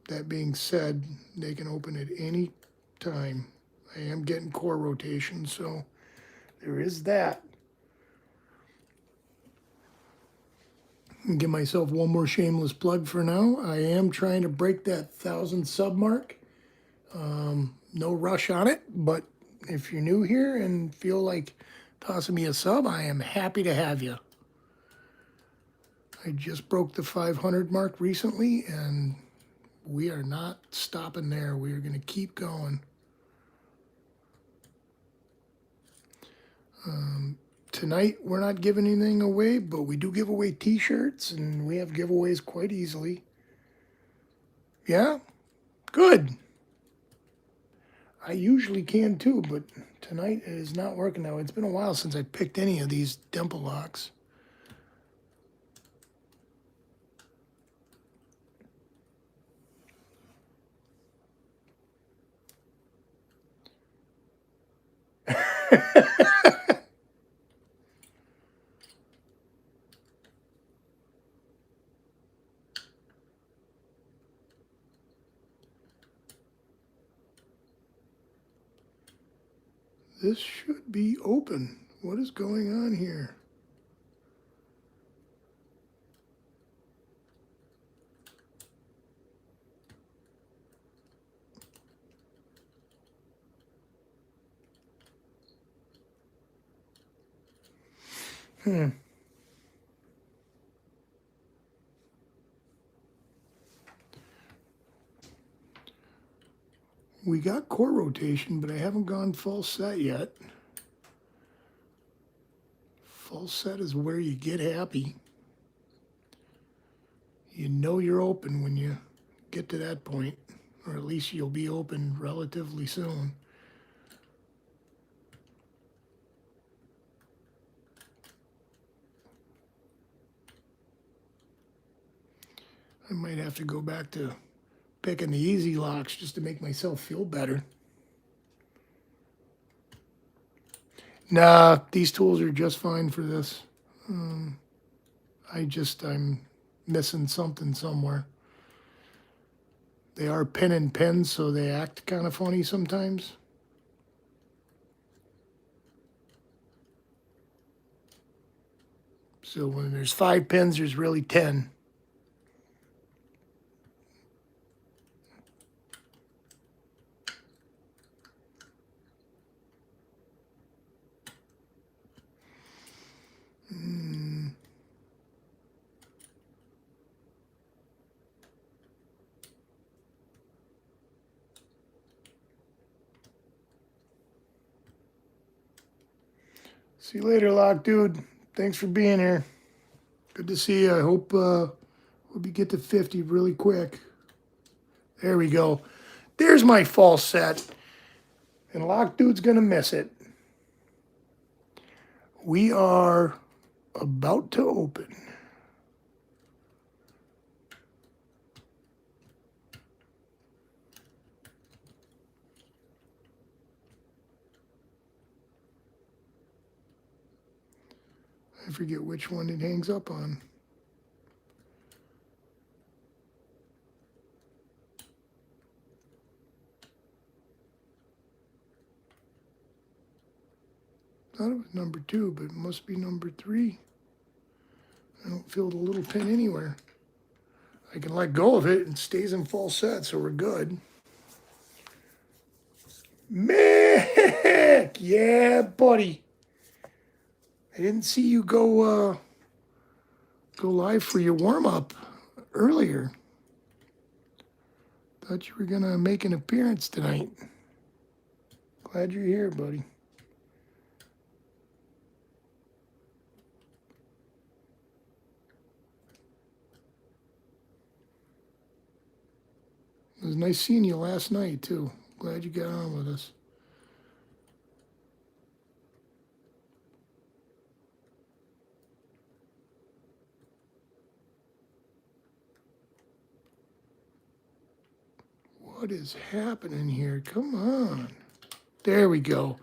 That being said, they can open at any time. I am getting core rotation, so there is that. Give myself one more shameless plug for now. I am trying to break that 1,000 sub mark. No rush on it, but if you're new here and feel like tossing me a sub, I am happy to have you. I just broke the 500 mark recently, and we are not stopping there. We are going to keep going. Tonight, we're not giving anything away, but we do give away t-shirts, and we have giveaways quite easily. Yeah? Good. I usually can too, but tonight it is not working now. It's been a while since I picked any of these dimple locks. This should be open. What is going on here? We got core rotation, but I haven't gone full set yet. Full set is where you get happy. You know you're open when you get to that point, or at least you'll be open relatively soon. I might have to go back to picking the easy locks just to make myself feel better. Nah, these tools are just fine for this. I'm missing something somewhere. They are pin and pins, so they act kind of funny sometimes. So when there's 5 pins, there's really 10. See you later, Lock Dude. Thanks for being here. Good to see you. I hope you get to 50 really quick. There we go. There's my false set. And Lock Dude's going to miss it. We are about to open. I forget which one it hangs up on. Thought it was number 2, but it must be number 3. I don't feel the little pin anywhere. I can let go of it and it stays in full set, so we're good. Mick! Yeah, buddy. I didn't see you go live for your warm-up earlier. Thought you were going to make an appearance tonight. Glad you're here, buddy. It was nice seeing you last night, too. Glad you got on with us. What is happening here? Come on. There we go.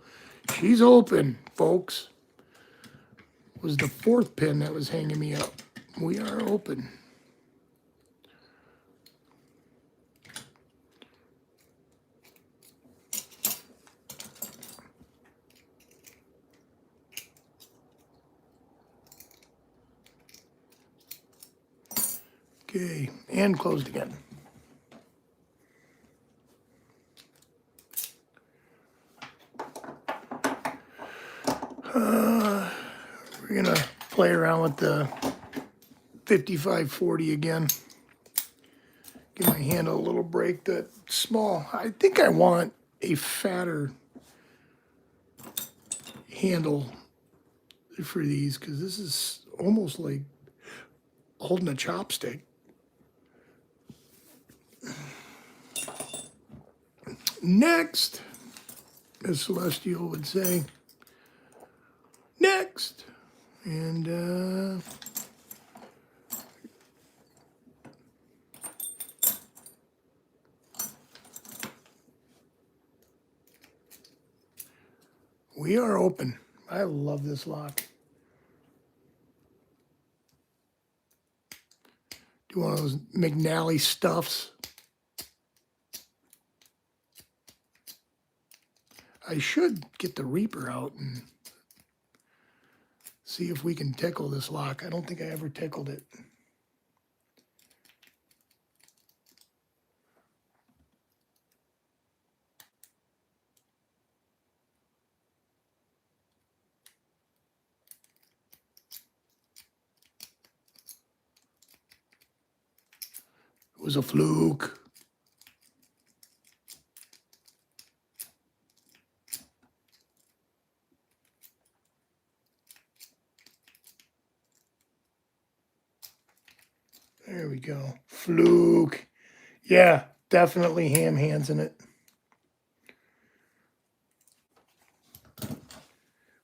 She's open, folks. It was the 4th pin that was hanging me up. We are open. Okay, and closed again. We're gonna play around with the 5540 again. Give my handle a little break. That small. I think I want a fatter handle for these because this is almost like holding a chopstick. Next, as Celestial would say. Next. And we are open. I love this lock. Do one of those McNally stuffs. I should get the Reaper out and see if we can tickle this lock. I don't think I ever tickled it. It was a fluke. There we go. Fluke. Yeah, definitely ham hands in it.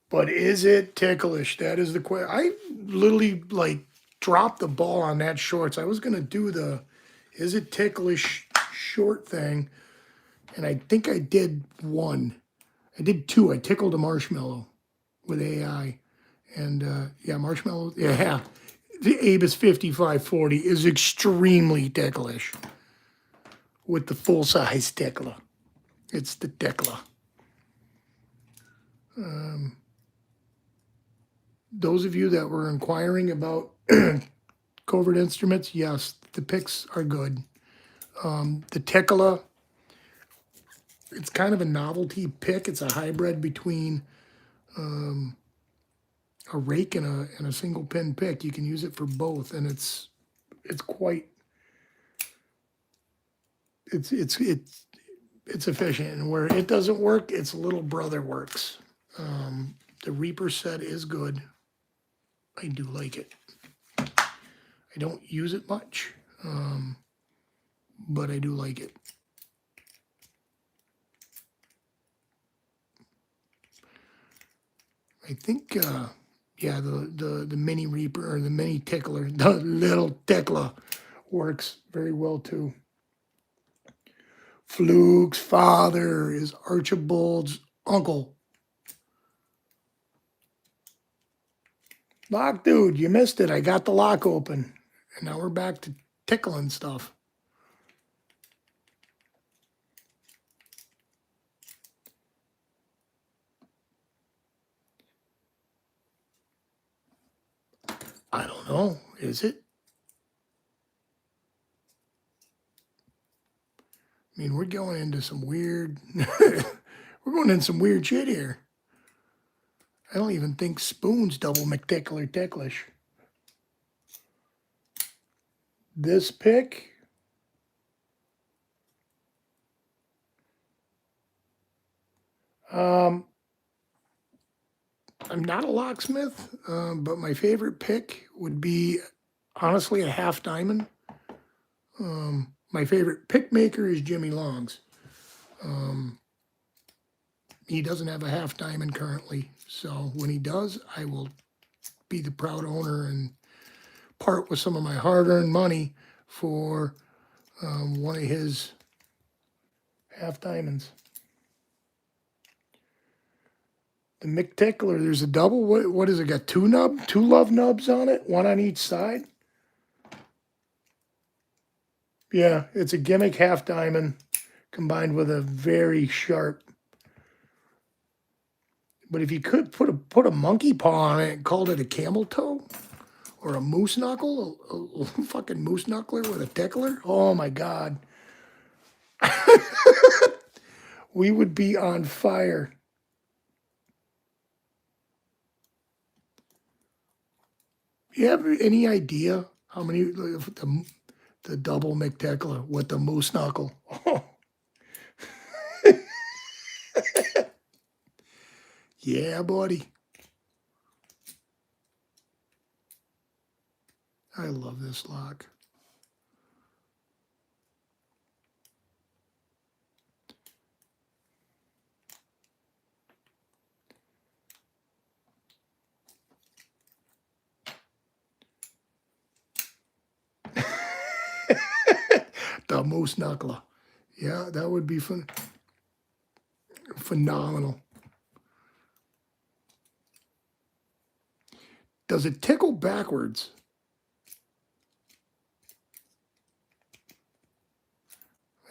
But is it ticklish? That is the question. I literally like dropped the ball on that shorts. I was going to do the is it ticklish short thing. And I think I did one. I did 2. I tickled a marshmallow with AI. And yeah, marshmallow. Yeah. The Abus 5540 is extremely ticklish with the full-size tickler. It's the tickler. Those of you that were inquiring about covert instruments, yes, the picks are good. The tickler, it's kind of a novelty pick. It's a hybrid between a rake and a single pin pick. You can use it for both, and it's quite it's efficient. And where it doesn't work, its little brother works. The Reaper set is good. I do like it. I don't use it much, but I do like it. I think, yeah, the mini Reaper or the mini tickler, the little tickler, works very well too. Fluke's father is Archibald's uncle. Lock, dude, you missed it. I got the lock open. And now we're back to tickling stuff. I don't know. Is it? I mean, we're going into some weird, we're going into some weird shit here. I don't even think spoons double McTickler ticklish. This pick, I'm not a locksmith, but my favorite pick would be honestly a half diamond. My favorite pick maker is Jimmy Long's. He doesn't have a half diamond currently, so when he does, I will be the proud owner and part with some of my hard-earned money for one of his half diamonds. The McTickler, there's a double. What is it? Got two love nubs on it, one on each side. Yeah, it's a gimmick half diamond combined with a very sharp. But if you could put a monkey paw on it and called it a camel toe or a moose knuckle, a fucking moose knuckler with a tickler, oh my God. We would be on fire. You have any idea how many the double McTickler with the moose knuckle? Oh, yeah, buddy. I love this lock. The moose knuckler. Yeah, that would be fun. Phenomenal. Does it tickle backwards?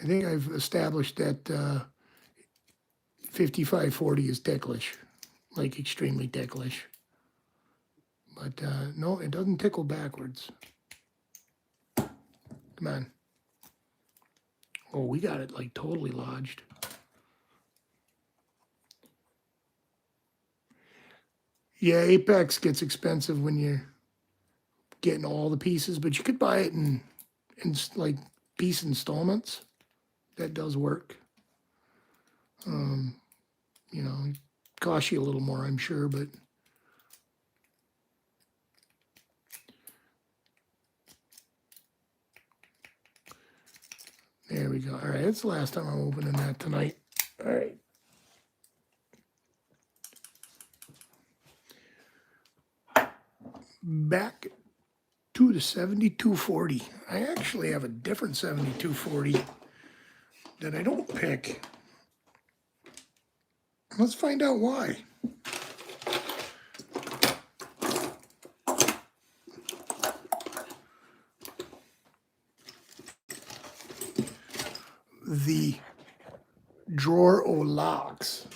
I think I've established that 5540 is ticklish, like extremely ticklish. But no, it doesn't tickle backwards. Come on. Oh, we got it like totally lodged. Yeah, Apex gets expensive when you're getting all the pieces, but you could buy it in like piece installments. That does work. You know, it costs you a little more, I'm sure, but there we go. All right, that's the last time I'm opening that tonight. All right. Back to the 7240. I actually have a different 7240 that I don't pick. Let's find out why. The drawer o' locks.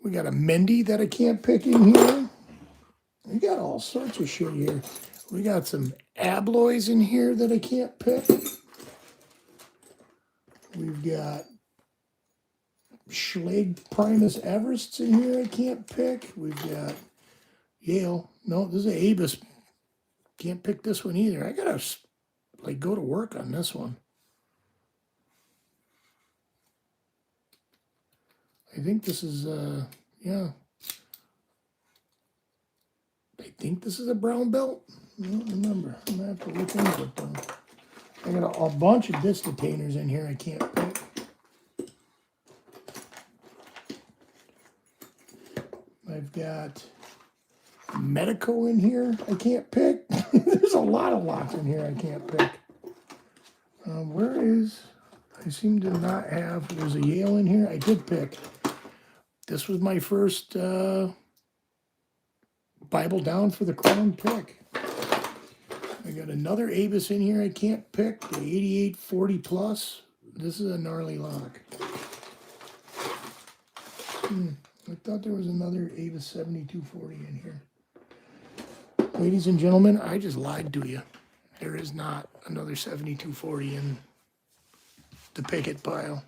We got a Mendy that I can't pick in here. We got all sorts of shit here. We got some Abloys in here that I can't pick. We've got Schlag Primus Everests in here I can't pick. We've got Yale. No, this is a Abus. Can't pick this one either. I gotta like go to work on this one. I think this is yeah. I think this is a brown belt. I don't remember. I'm gonna have to look into it though. I got a bunch of disc detainers in here I can't pick. I've got Medico in here I can't pick. There's a lot of locks in here I can't pick. Where is, I seem to not have, there's a Yale in here I did pick. This was my first Bible down for the crown pick. I got another Abus in here I can't pick, the 8840 plus. This is a gnarly lock. I thought there was another Avis 7240 in here. Ladies and gentlemen, I just lied to you. There is not another 7240 in the picket pile.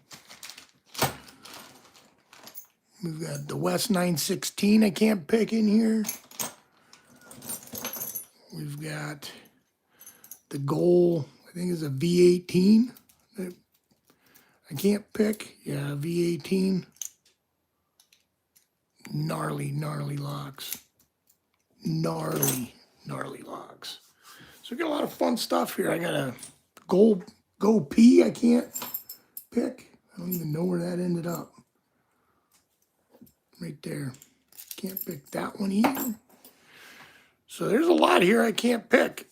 We've got the West 916 I can't pick in here. We've got the Goal, I think is a V18 that I can't pick. Yeah, V18. Gnarly, gnarly locks. Gnarly, gnarly locks. So we got a lot of fun stuff here. I got a Go P I can't pick. I don't even know where that ended up. Right there. Can't pick that one either. So there's a lot here I can't pick.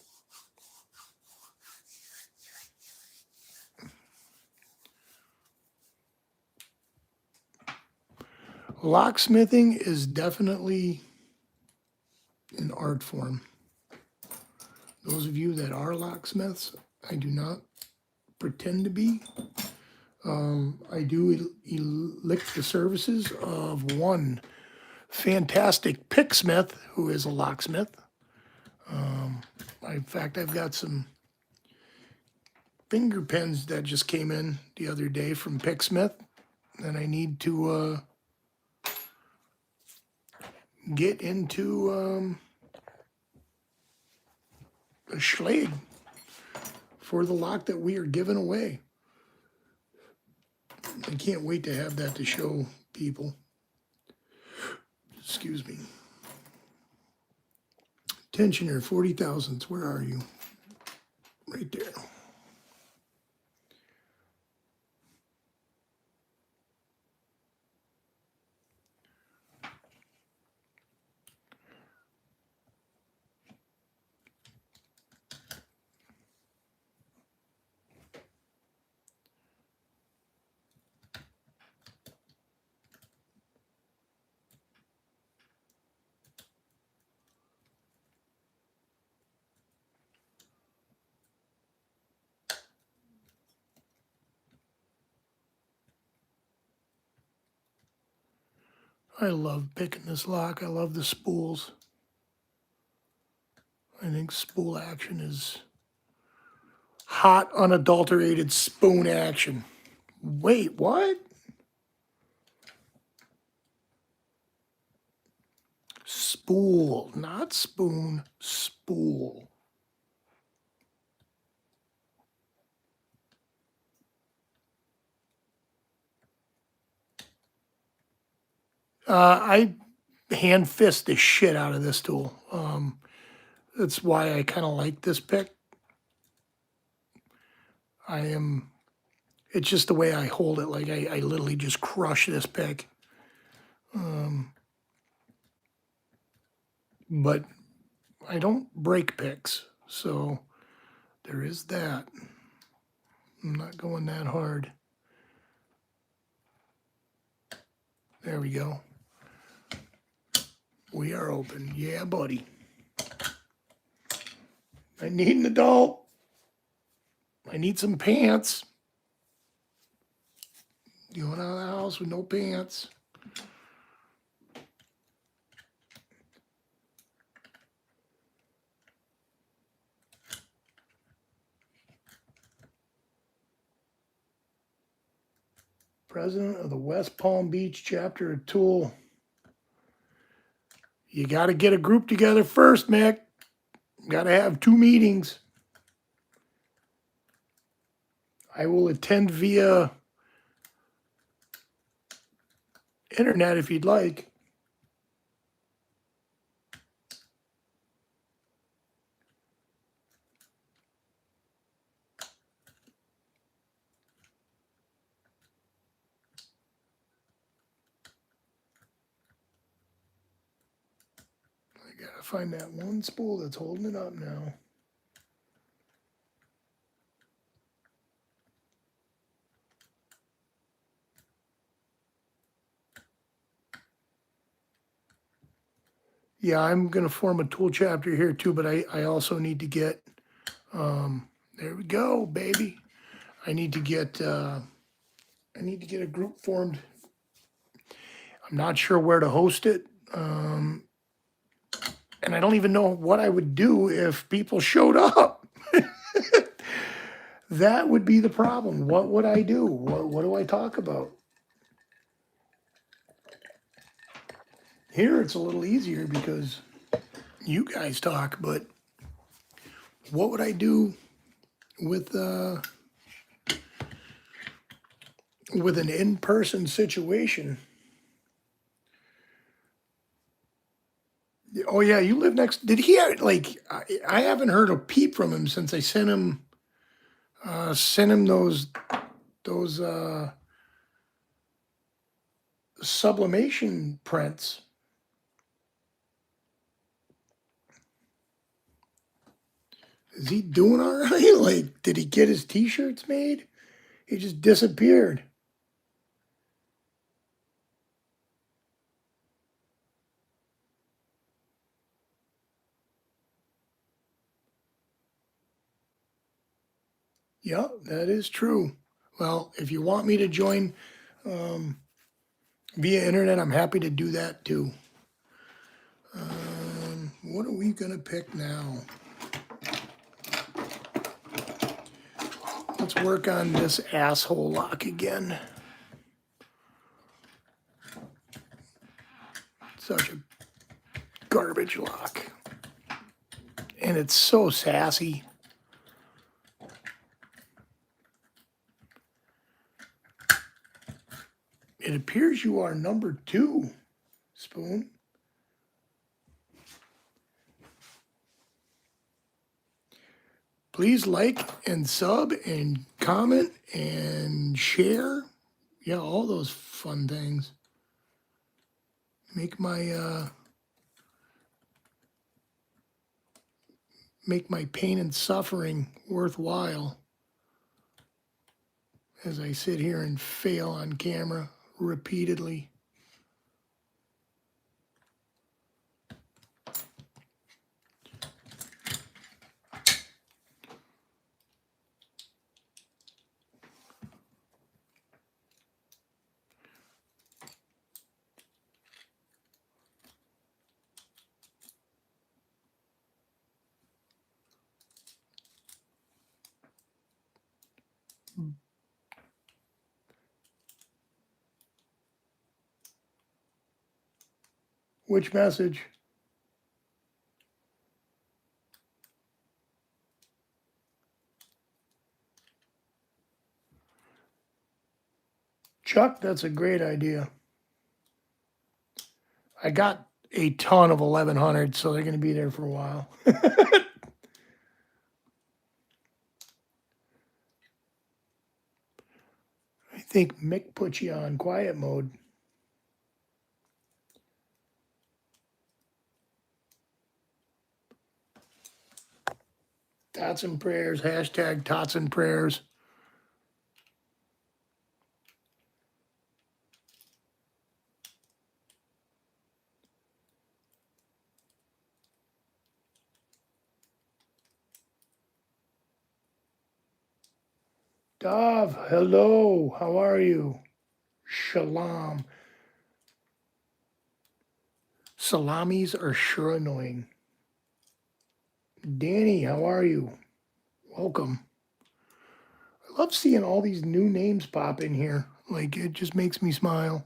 Locksmithing is definitely an art form. Those of you that are locksmiths, I do not pretend to be. I do elect the services of one fantastic picksmith who is a locksmith. In fact, I've got some finger pens that just came in the other day from Picksmith, and I need to get into a Schlag for the lock that we are giving away. I can't wait to have that to show people. Excuse me. Tensioner, 40 thousandths, where are you? Right there. I love picking this lock. I love the spools. I think spool action is hot, unadulterated spoon action. Wait, what? Spool, not spoon, spool. I hand fist the shit out of this tool. That's why I kind of like this pick. It's just the way I hold it. Like I literally just crush this pick. But I don't break picks, so there is that. I'm not going that hard. There we go. We are open. Yeah, buddy. I need an adult. I need some pants. Going out of the house with no pants. President of the West Palm Beach chapter of Tool. You got to get a group together first, Mick. Got to have 2 meetings. I will attend via internet if you'd like. I gotta find that one spool that's holding it up now. Yeah, I'm going to form a tool chapter here too, but I also need to get, there we go, baby. I need to get a group formed. I'm not sure where to host it. And I don't even know what I would do if people showed up. That would be the problem. What would I do? What do I talk about? Here it's a little easier because you guys talk, but what would I do with an in-person situation? Oh yeah, you live next. Did he have, like? I haven't heard a peep from him since I sent him those sublimation prints. Is he doing all right? Like, did he get his T-shirts made? He just disappeared. Yeah, that is true. Well, if you want me to join via internet, I'm happy to do that too. What are we gonna pick now? Let's work on this asshole lock again. Such a garbage lock. And it's so sassy. It appears you are number 2, Spoon. Please like and sub and comment and share. Yeah, all those fun things. Make my pain and suffering worthwhile as I sit here and fail on camera repeatedly. Which message? Chuck, that's a great idea. I got a ton of 1100, so they're going to be there for a while. I think Mick put you on quiet mode. Tots and prayers, hashtag tots and prayers. Dav, hello, how are you? Shalom. Salamis are sure annoying. Danny, how are you? Welcome. I love seeing all these new names pop in here. Like, it just makes me smile.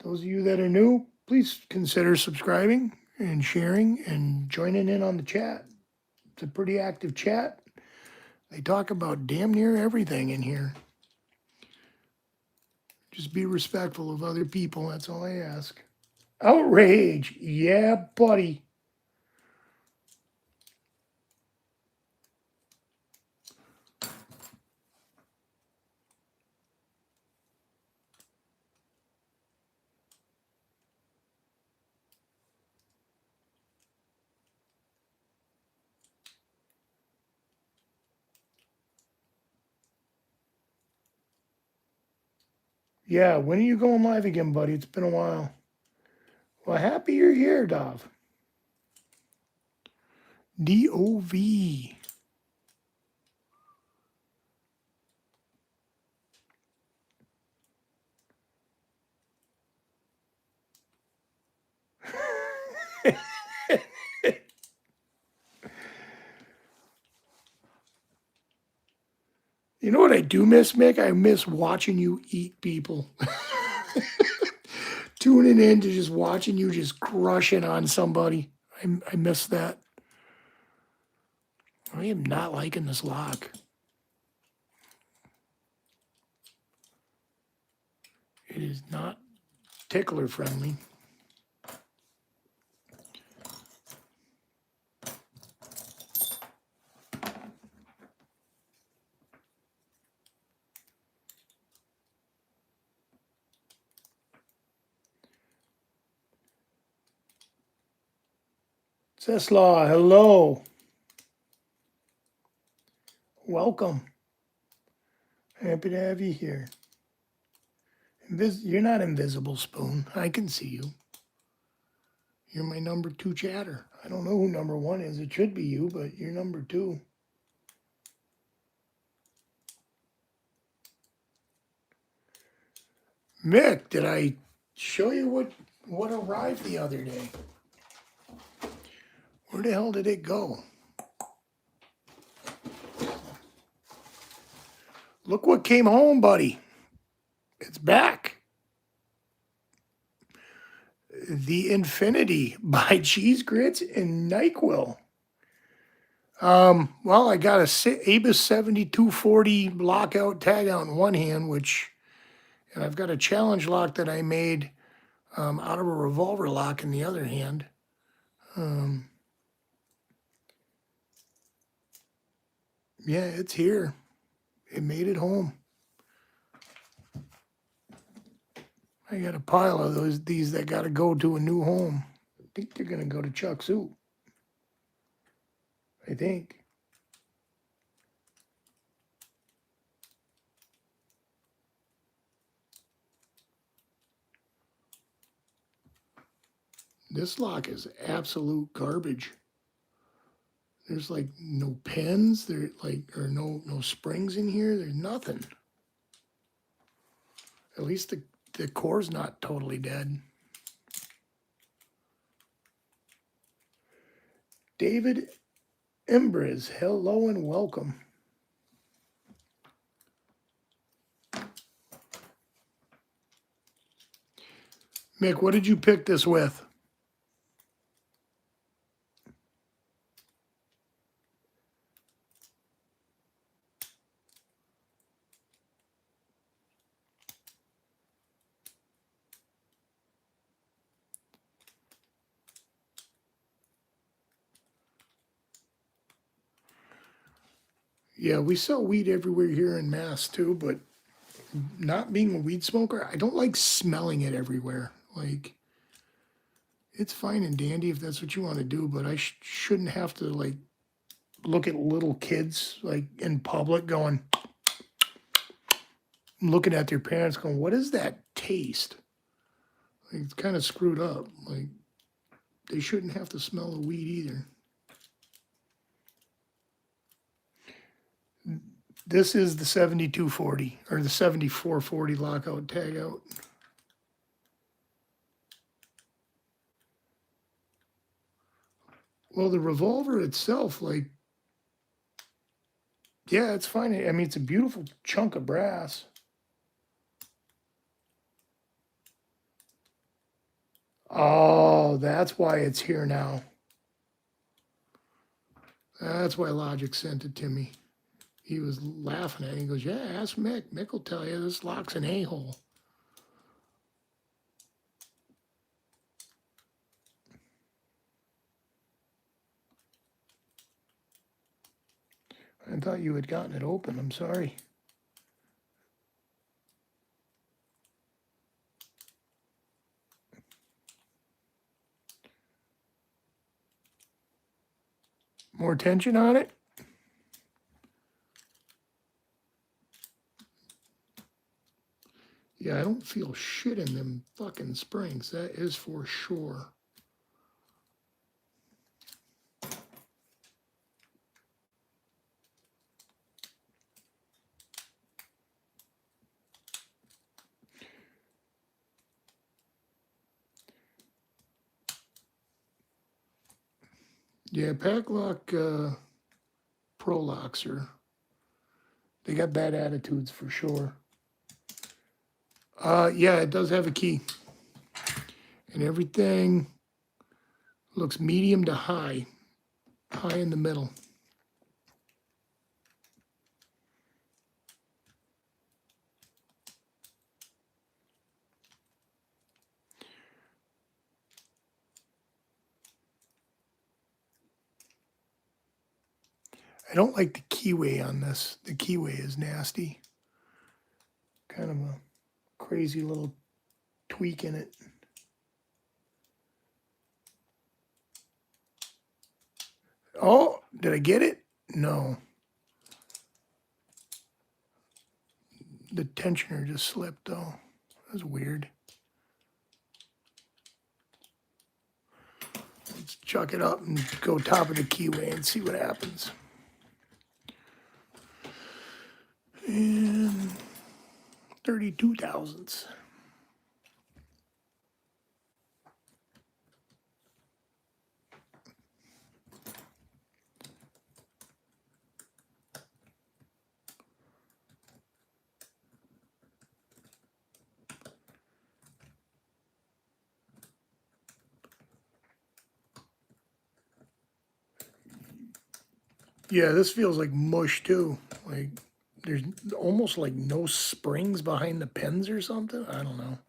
Those of you that are new, please consider subscribing and sharing and joining in on the chat. It's a pretty active chat. They talk about damn near everything in here. Just be respectful of other people. That's all I ask. Outrage. Yeah, buddy. Yeah, when are you going live again, buddy? It's been a while. Well, happy you're here, Dov. D-O-V. You know what I do miss, Mick? I miss watching you eat people. Tuning in to just watching you just crushing on somebody. I miss that. I am not liking this lock. It is not tickler friendly. Ceslaw, hello. Welcome. Happy to have you here. You're not invisible, Spoon. I can see you. You're my number 2 chatter. I don't know who number 1 is. It should be you, but you're number 2. Mick, did I show you what arrived the other day? Where the hell did it go? Look what came home, buddy. It's back. The Infinity by Cheese Grits and NyQuil. Well, I got a Abus 7240 lockout tag out in one hand, and I've got a challenge lock that I made out of a revolver lock in the other hand. Yeah, it's here. It made it home. I got a pile of these that got to go to a new home. I think they're going to go to Chuck Soup. I think. This lock is absolute garbage. There's like no pins, or no springs in here. There's nothing. At least the core's not totally dead. David Embres, hello and welcome. Mick, what did you pick this with? Yeah, we sell weed everywhere here in Mass too, but not being a weed smoker, I don't like smelling it everywhere. Like, it's fine and dandy if that's what you want to do, but I shouldn't have to like look at little kids like in public going, looking at their parents going, what is that taste? Like, it's kind of screwed up. Like, they shouldn't have to smell the weed either. This is the 7240 or the 7440 lockout tagout. Well, the revolver itself, like, yeah, it's fine. I mean, it's a beautiful chunk of brass. Oh, that's why it's here now. That's why Logic sent it to me. He was laughing at it. He goes, yeah, ask Mick. Mick will tell you this lock's an a-hole. I thought you had gotten it open. I'm sorry. More tension on it? Yeah, I don't feel shit in them fucking springs. That is for sure. Yeah, Packlock Pro locks they got bad attitudes for sure. Yeah, it does have a key. And everything looks medium to high. High in the middle. I don't like the keyway on this. The keyway is nasty. Kind of a crazy little tweak in it. Oh, did I get it? No. The tensioner just slipped though. That's weird. Let's chuck it up and go top of the keyway and see what happens. And 32 thousandths. Yeah, this feels like mush too. Like there's almost like no springs behind the pins or something. I don't know.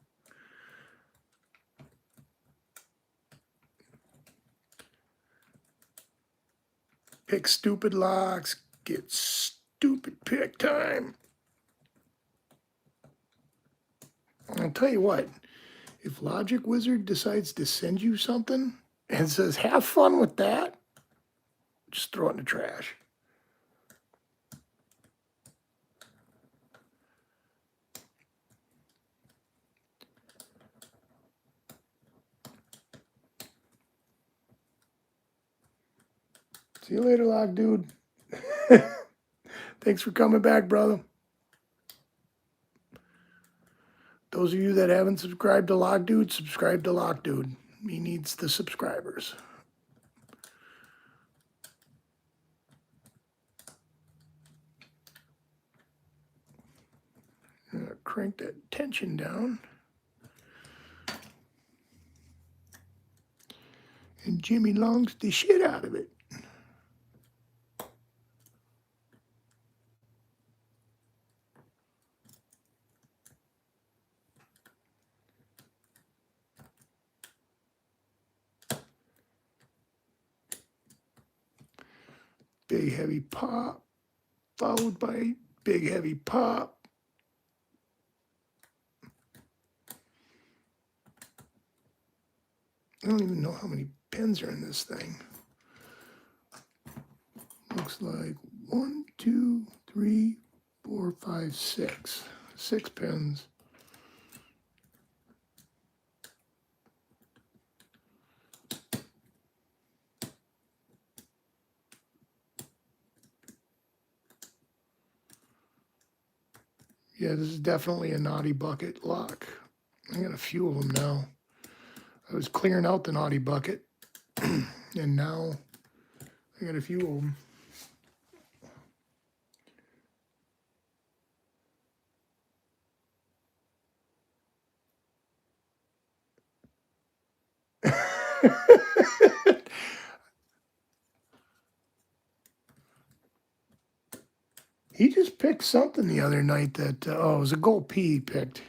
Pick stupid locks, get stupid pick time. I'll tell you what, if Logic Wizard decides to send you something and says, have fun with that, just throw it in the trash. See you later, Lock Dude. Thanks for coming back, brother. Those of you that haven't subscribed to Lock Dude, subscribe to Lock Dude. He needs the subscribers. I'm gonna crank that tension down. And Jimmy longs the shit out of it. Big heavy pop, followed by big heavy pop. I don't even know how many pins are in this thing. Looks like 1, 2, 3, 4, 5, 6. 6 pins. Yeah, this is definitely a naughty bucket lock. I got a few of them now. I was clearing out the naughty bucket, and now I got a few of them. He just picked something the other night that, oh, it was a gold P he picked.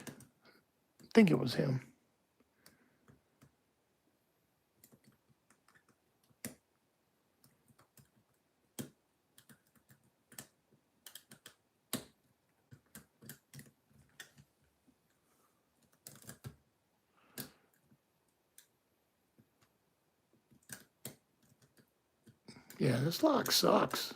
I think it was him. Yeah, this lock sucks.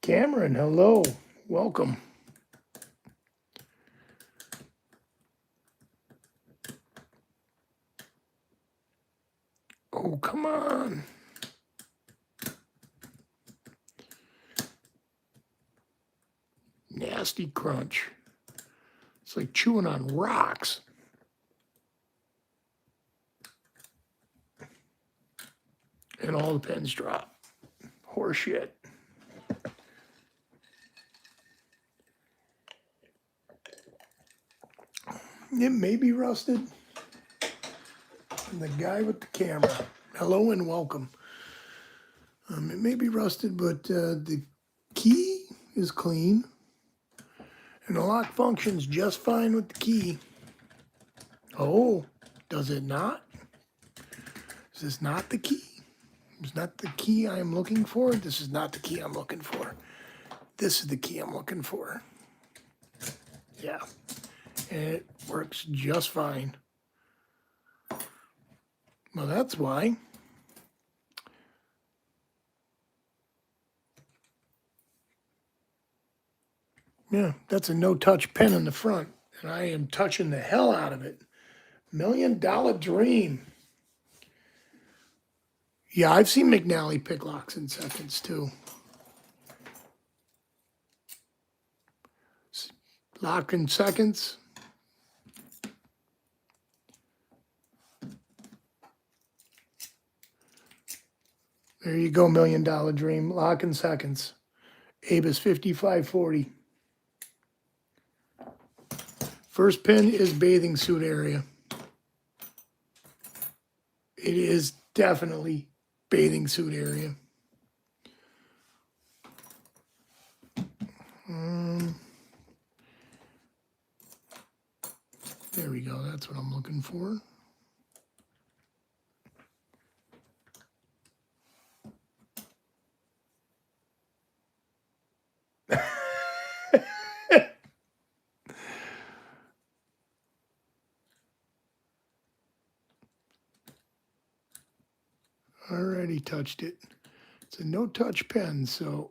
Cameron, hello. Welcome. Oh, come on. Nasty crunch. It's like chewing on rocks. And all the pins drop. Horseshit. It may be rusted. And the guy with the camera. Hello and welcome. It may be rusted, but the key is clean. And the lock functions just fine with the key. Oh, does it not? Is this not the key? Is not the key I'm looking for? This is not the key I'm looking for. This is the key I'm looking for. Yeah. And it works just fine. Well, that's why. Yeah, that's a no-touch pen in the front. And I am touching the hell out of it. $1 Million Dream. Yeah, I've seen McNally pick locks in seconds too. Lock in seconds. There you go, $1 Million Dream. Lock in seconds. Abus 5540. First pin is bathing suit area. It is definitely bathing suit area. There we go. That's what I'm looking for. Already touched it. It's a no-touch pen, so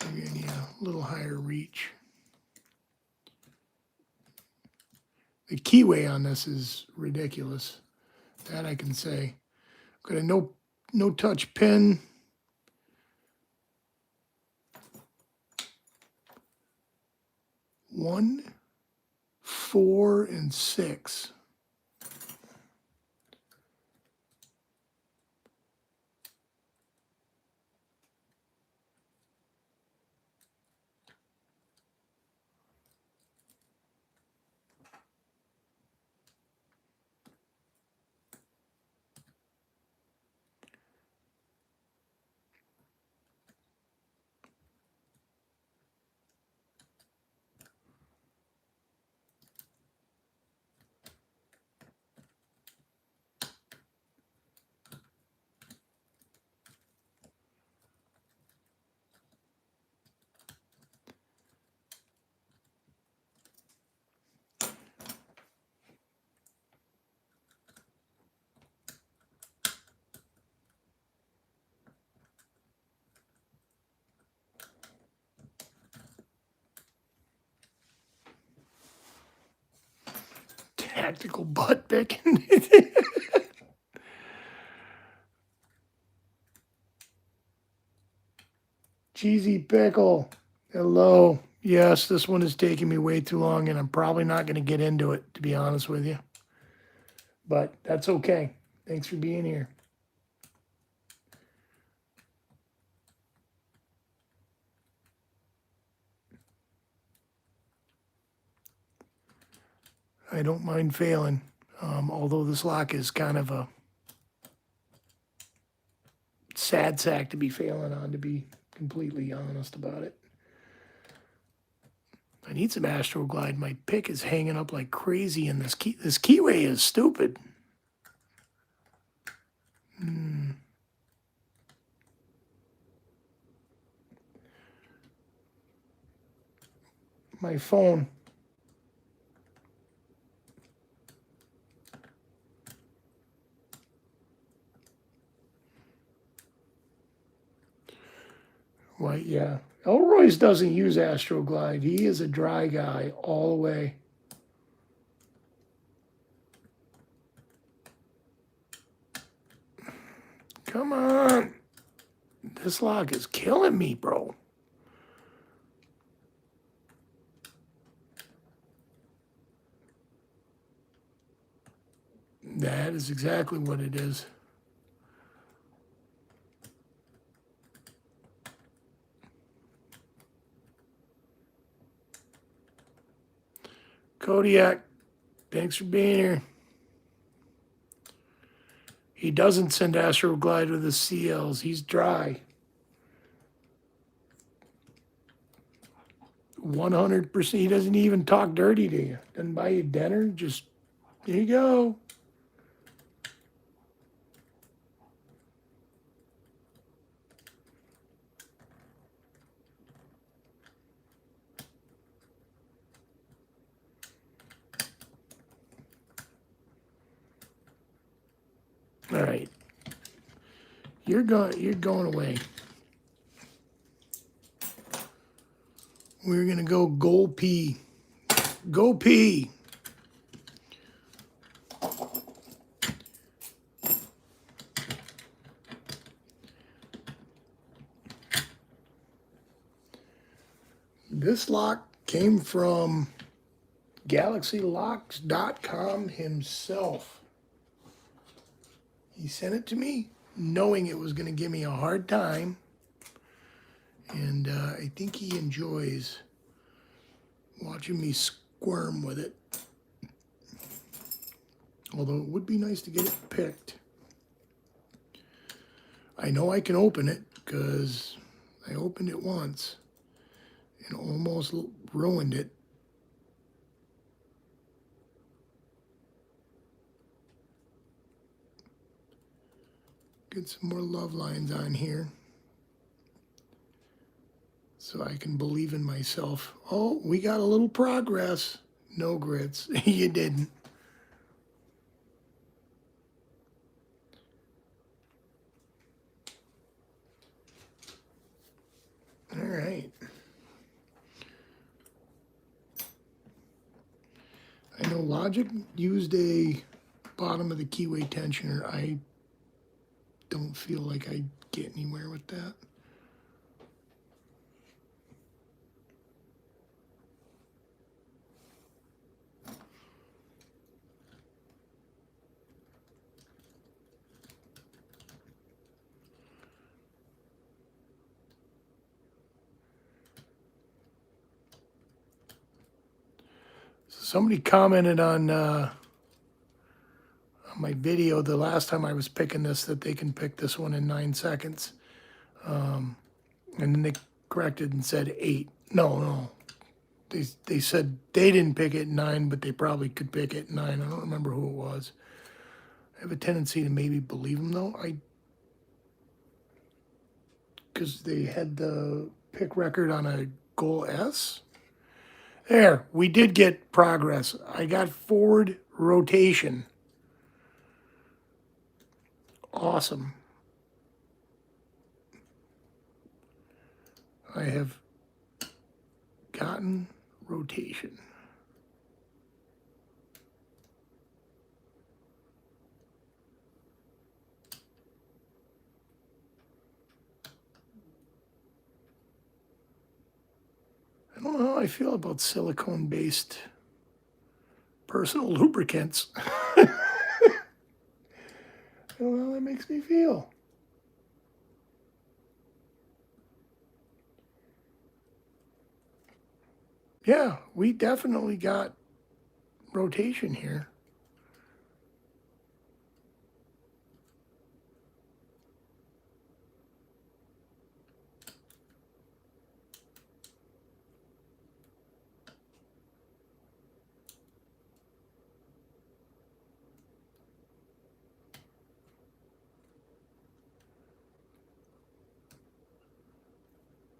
maybe I need a little higher reach. The keyway on this is ridiculous. That I can say. Got a no-touch pen. 1, 4, and 6. Tactical butt picking. Cheesy pickle. Hello. Yes, this one is taking me way too long, and I'm probably not going to get into it, to be honest with you. But that's okay. Thanks for being here. I don't mind failing, although this lock is kind of a sad sack to be failing on, to be completely honest about it. I need some Astroglide. My pick is hanging up like crazy, and this keyway is stupid. My phone. Why, yeah. Elroy's doesn't use Astroglide. He is a dry guy all the way. Come on. This lock is killing me, bro. That is exactly what it is. Kodiak, thanks for being here. He doesn't send Astroglide with his CLs. He's dry. 100%. He doesn't even talk dirty to you. Doesn't buy you dinner. Just, here you go. All right. You're going away. We're going to go gold P. Go P. This lock came from GalaxyLocks.com himself. He sent it to me knowing it was going to give me a hard time. And I think he enjoys watching me squirm with it. Although it would be nice to get it picked. I know I can open it because I opened it once and almost ruined it. Get some more love lines on here so I can believe in myself. Oh, we got a little progress. No grits. You didn't. All right. I know Logic used a bottom of the keyway tensioner. I don't feel like I get anywhere with that. Somebody commented on my video the last time I was picking this that they can pick this one in 9 seconds. And then they corrected and said 8. No. They said they didn't pick it 9, but they probably could pick it 9. I don't remember who it was. I have a tendency to maybe believe them, though. Because they had the pick record on a goal S. There, we did get progress. I got forward rotation. Awesome. I have gotten rotation. I don't know how I feel about silicone-based personal lubricants. I don't know how that makes me feel. Yeah, we definitely got rotation here.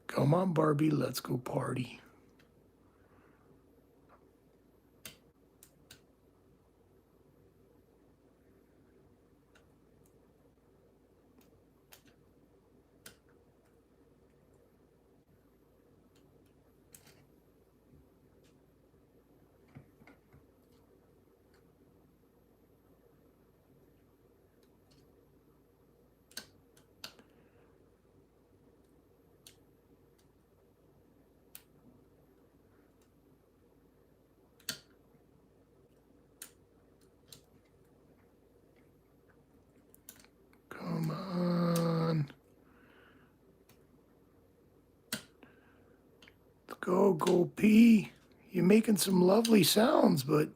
Come on, Barbie, let's go party. Go P. You're making some lovely sounds, but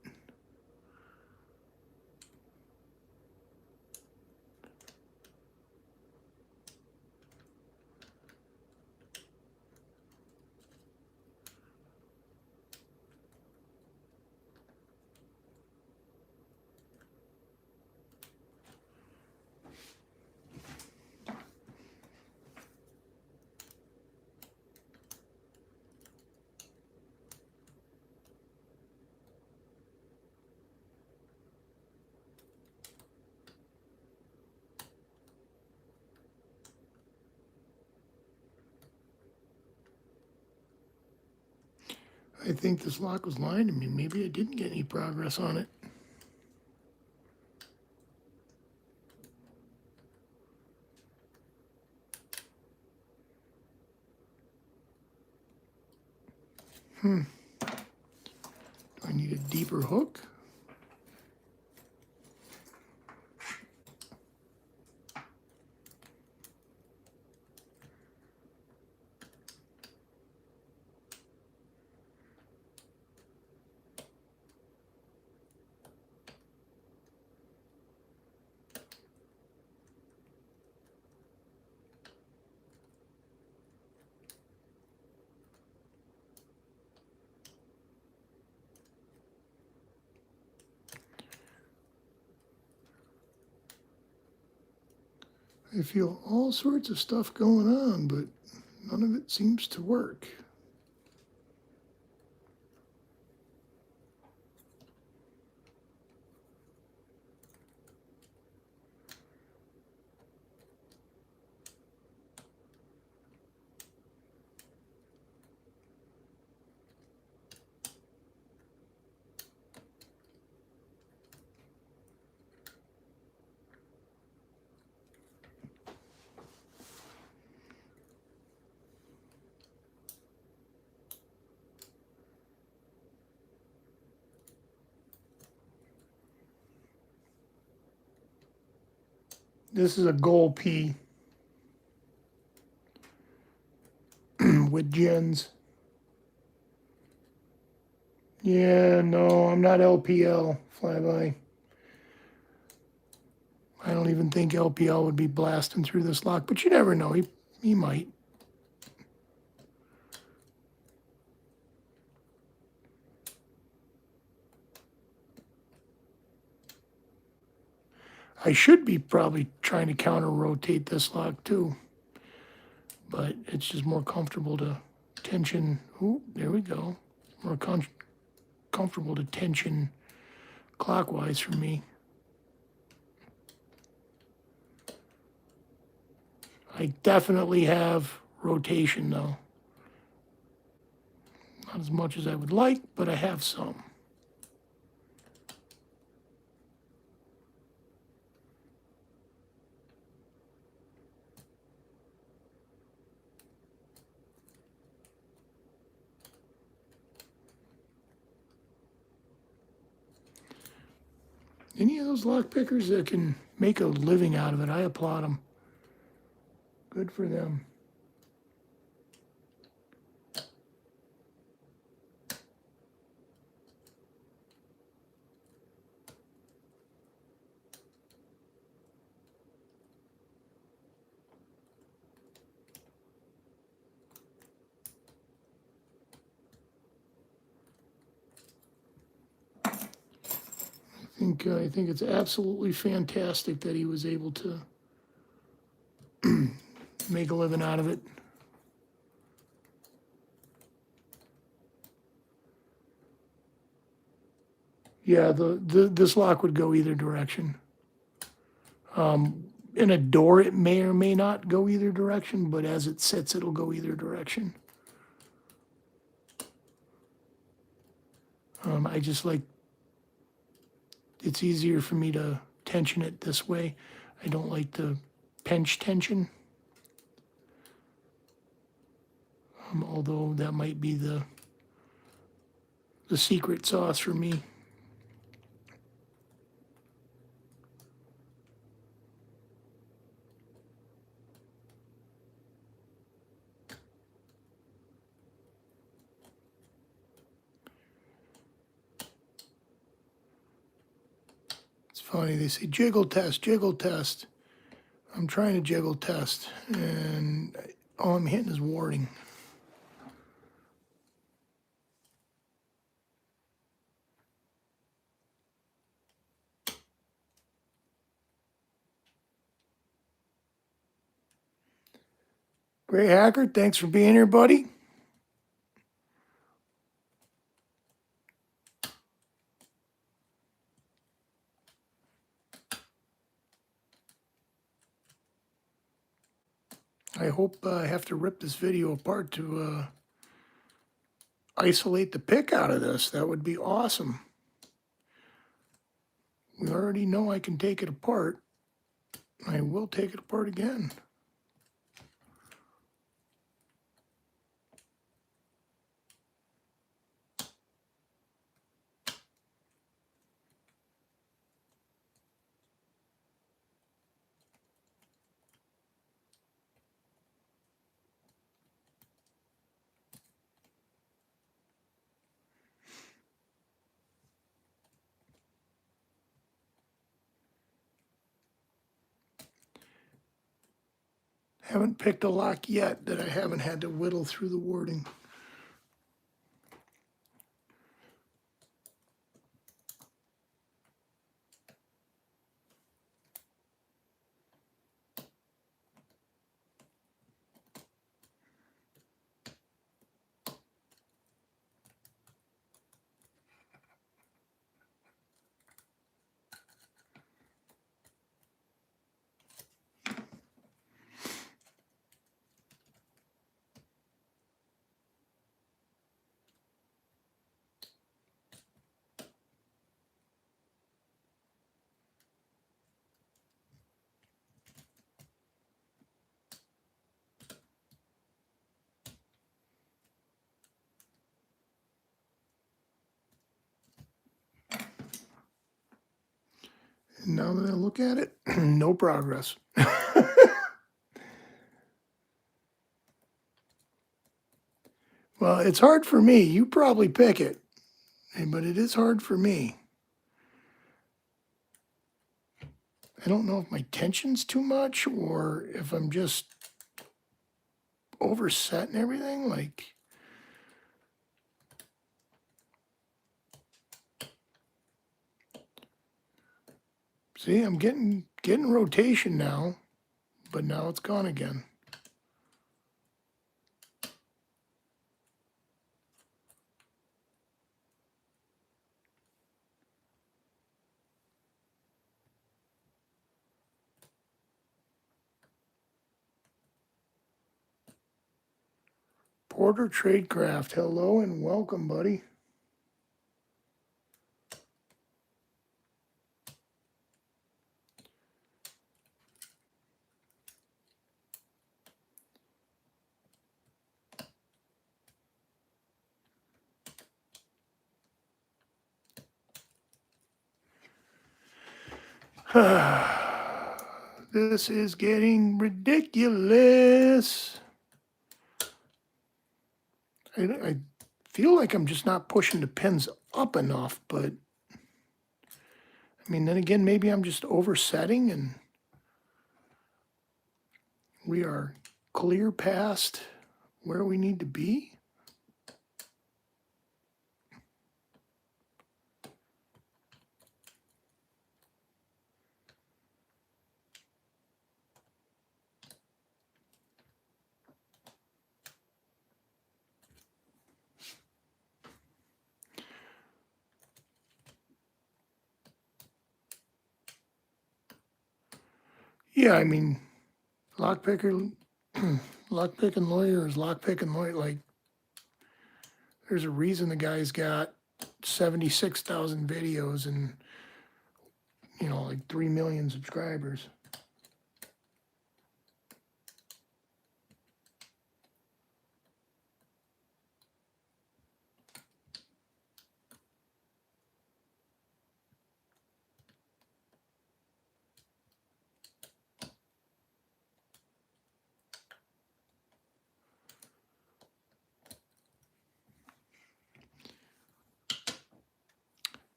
I think this lock was lying to me. Maybe I didn't get any progress on it. Do I need a deeper hook? I feel all sorts of stuff going on, but none of it seems to work. This is a gold P with gens. Yeah, no, I'm not LPL, flyby. I don't even think LPL would be blasting through this lock, but you never know. He might. I should be probably trying to counter-rotate this lock too, but it's just more comfortable to tension. Ooh, there we go. More comfortable to tension clockwise for me. I definitely have rotation though. Not as much as I would like, but I have some. Any of those lock pickers that can make a living out of it, I applaud them. Good for them. I think it's absolutely fantastic that he was able to make a living out of it. Yeah, this lock would go either direction. In a door, it may or may not go either direction, but as it sits, it'll go either direction. I just like, it's easier for me to tension it this way. I don't like the pinch tension. Although that might be the secret sauce for me. funny. They say jiggle test, jiggle test. I'm trying to jiggle test, and all I'm hitting is warding. Great Hacker, thanks for being here, buddy. I hope I have to rip this video apart to isolate the pick out of this. That would be awesome. We already know I can take it apart. I will take it apart again. Haven't picked a lock yet that I haven't had to whittle through the wording. And now that I look at it, no progress. Well, it's hard for me. You probably pick it, but it is hard for me. I don't know if my tension's too much or if I'm just oversetting everything. Like, see, I'm getting rotation now, but now it's gone again. Porter Tradecraft, hello and welcome, buddy. This is getting ridiculous. I feel like I'm just not pushing the pins up enough, but I mean, then again, maybe I'm just oversetting and we are clear past where we need to be. Yeah, I mean, lockpicking lawyer is lockpicking lawyer. Like, there's a reason the guy's got 76,000 videos and, you know, like 3 million subscribers.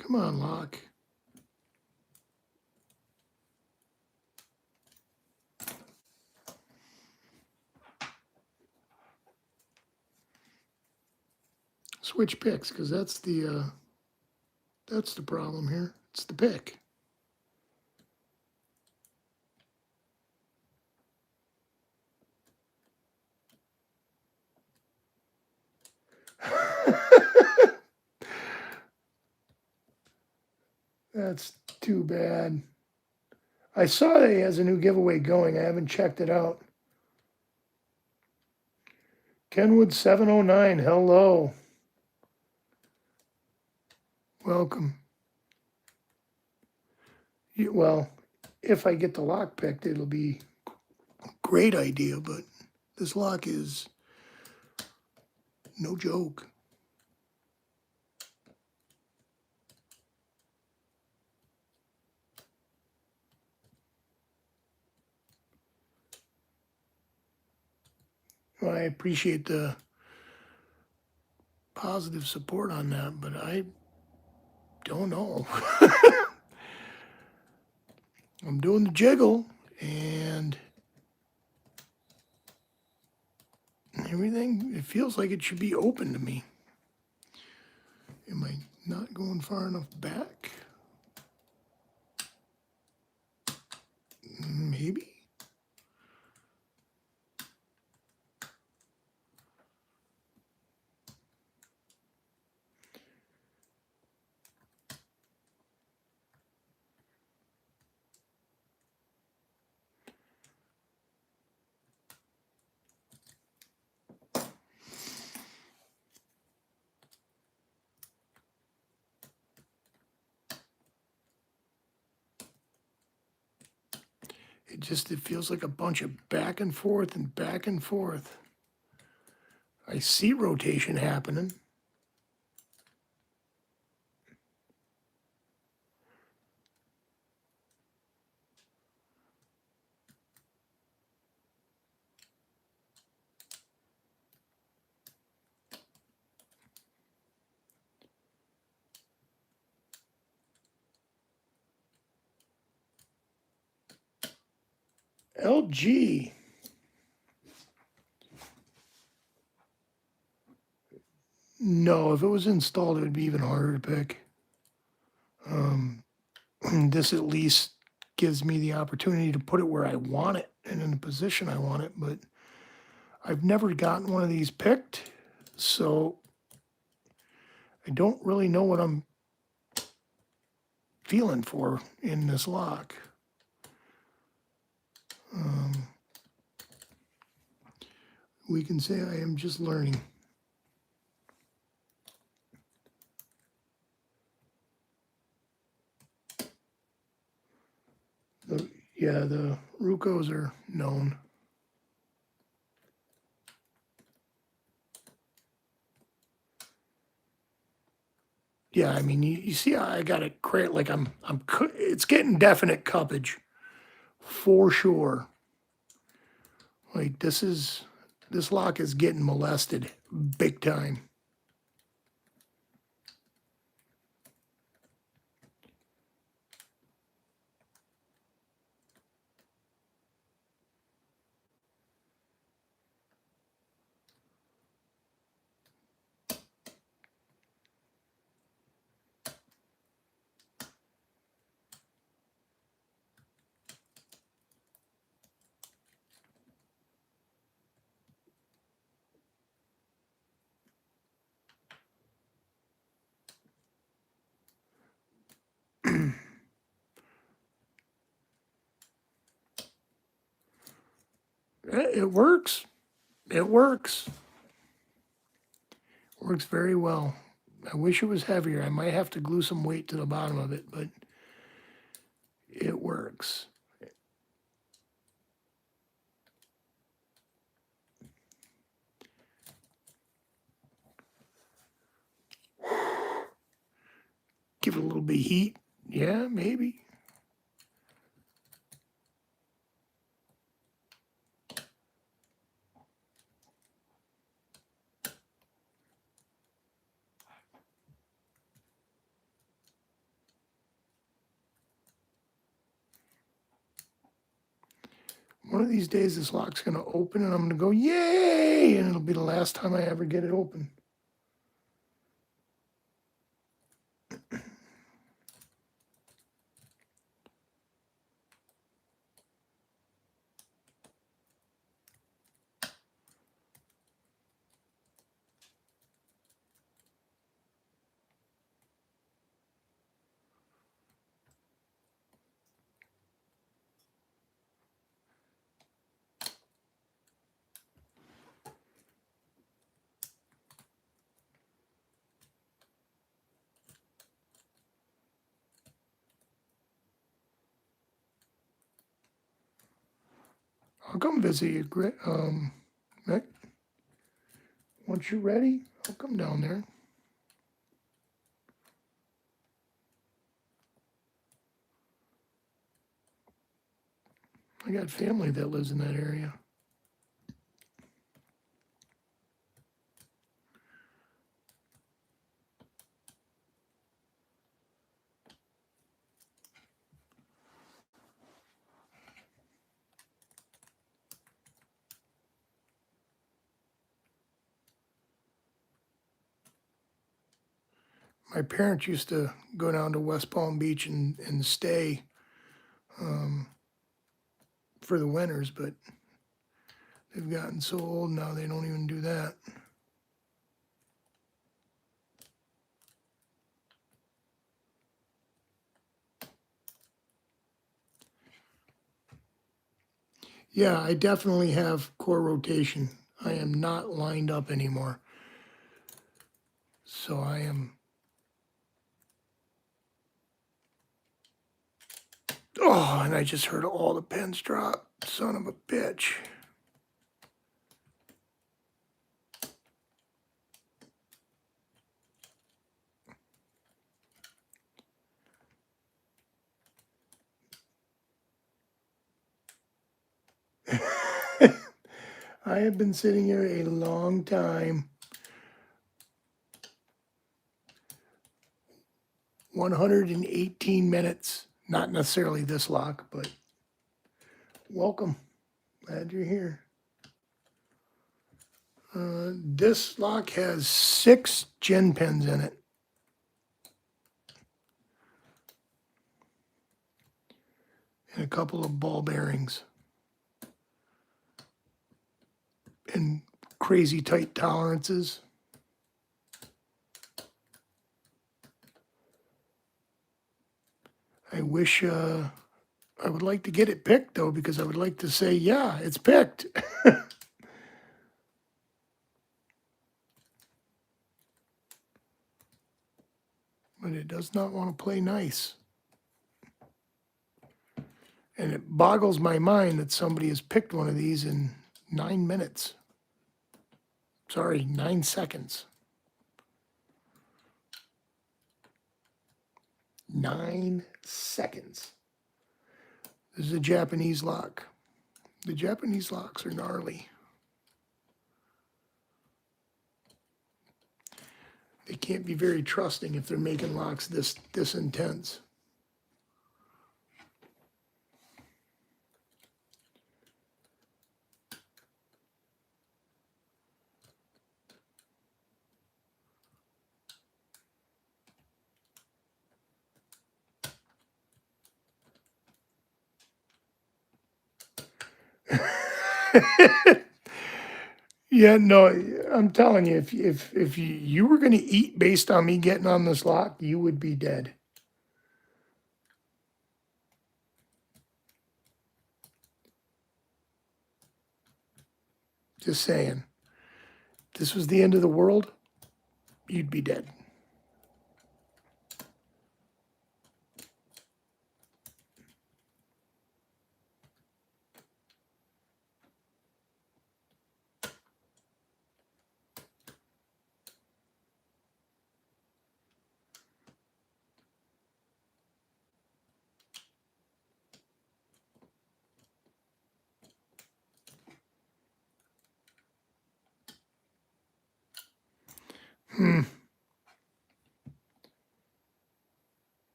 Come on, Lock. switch picks, because that's the problem here. It's the pick. That's too bad. I saw that he has a new giveaway going. I haven't checked it out. Kenwood 709, hello. Welcome. Well, if I get the lock picked, it'll be a great idea, but this lock is no joke. Well, I appreciate the positive support on that, but I don't know. I'm doing the jiggle and everything, it feels like it should be open to me. Am I not going far enough back? Maybe. It feels like a bunch of back and forth and back and forth. I see rotation happening. LG. No, if it was installed, it would be even harder to pick. This at least gives me the opportunity to put it where I want it and in the position I want it, but I've never gotten one of these picked, so I don't really know what I'm feeling for in this lock. We can say I am just learning. Yeah, the Rucos are known. Yeah, I mean, you see how I got it create like it's getting definite cuppage for sure. Like this lock is getting molested big time. It works. It works. Works very well. I wish it was heavier. I might have to glue some weight to the bottom of it, but it works. Give it a little bit of heat. Yeah, maybe. One of these days, this lock's going to open and I'm going to go, yay! And it'll be the last time I ever get it open. I'll come visit you, Mick. Once you're ready, I'll come down there. I got family that lives in that area. My parents used to go down to West Palm Beach and stay for the winters, but they've gotten so old now they don't even do that. Yeah, I definitely have core rotation. I am not lined up anymore. So I am. Oh, and I just heard all the pins drop. Son of a bitch. I have been sitting here a long time. 118 minutes. Not necessarily this lock, but welcome. Glad you're here. This lock has 6 gin pins in it. And a couple of ball bearings. And crazy tight tolerances. I wish I would like to get it picked though, because I would like to say, yeah, it's picked. But it does not want to play nice. And it boggles my mind that somebody has picked one of these in 9 minutes. Sorry, 9 seconds. 9 seconds. This is a Japanese lock. The Japanese locks are gnarly. They can't be very trusting if they're making locks this intense. Yeah, no, I'm telling you, if you were going to eat based on me getting on this lock, you would be dead. Just saying. If this was the end of the world, you'd be dead.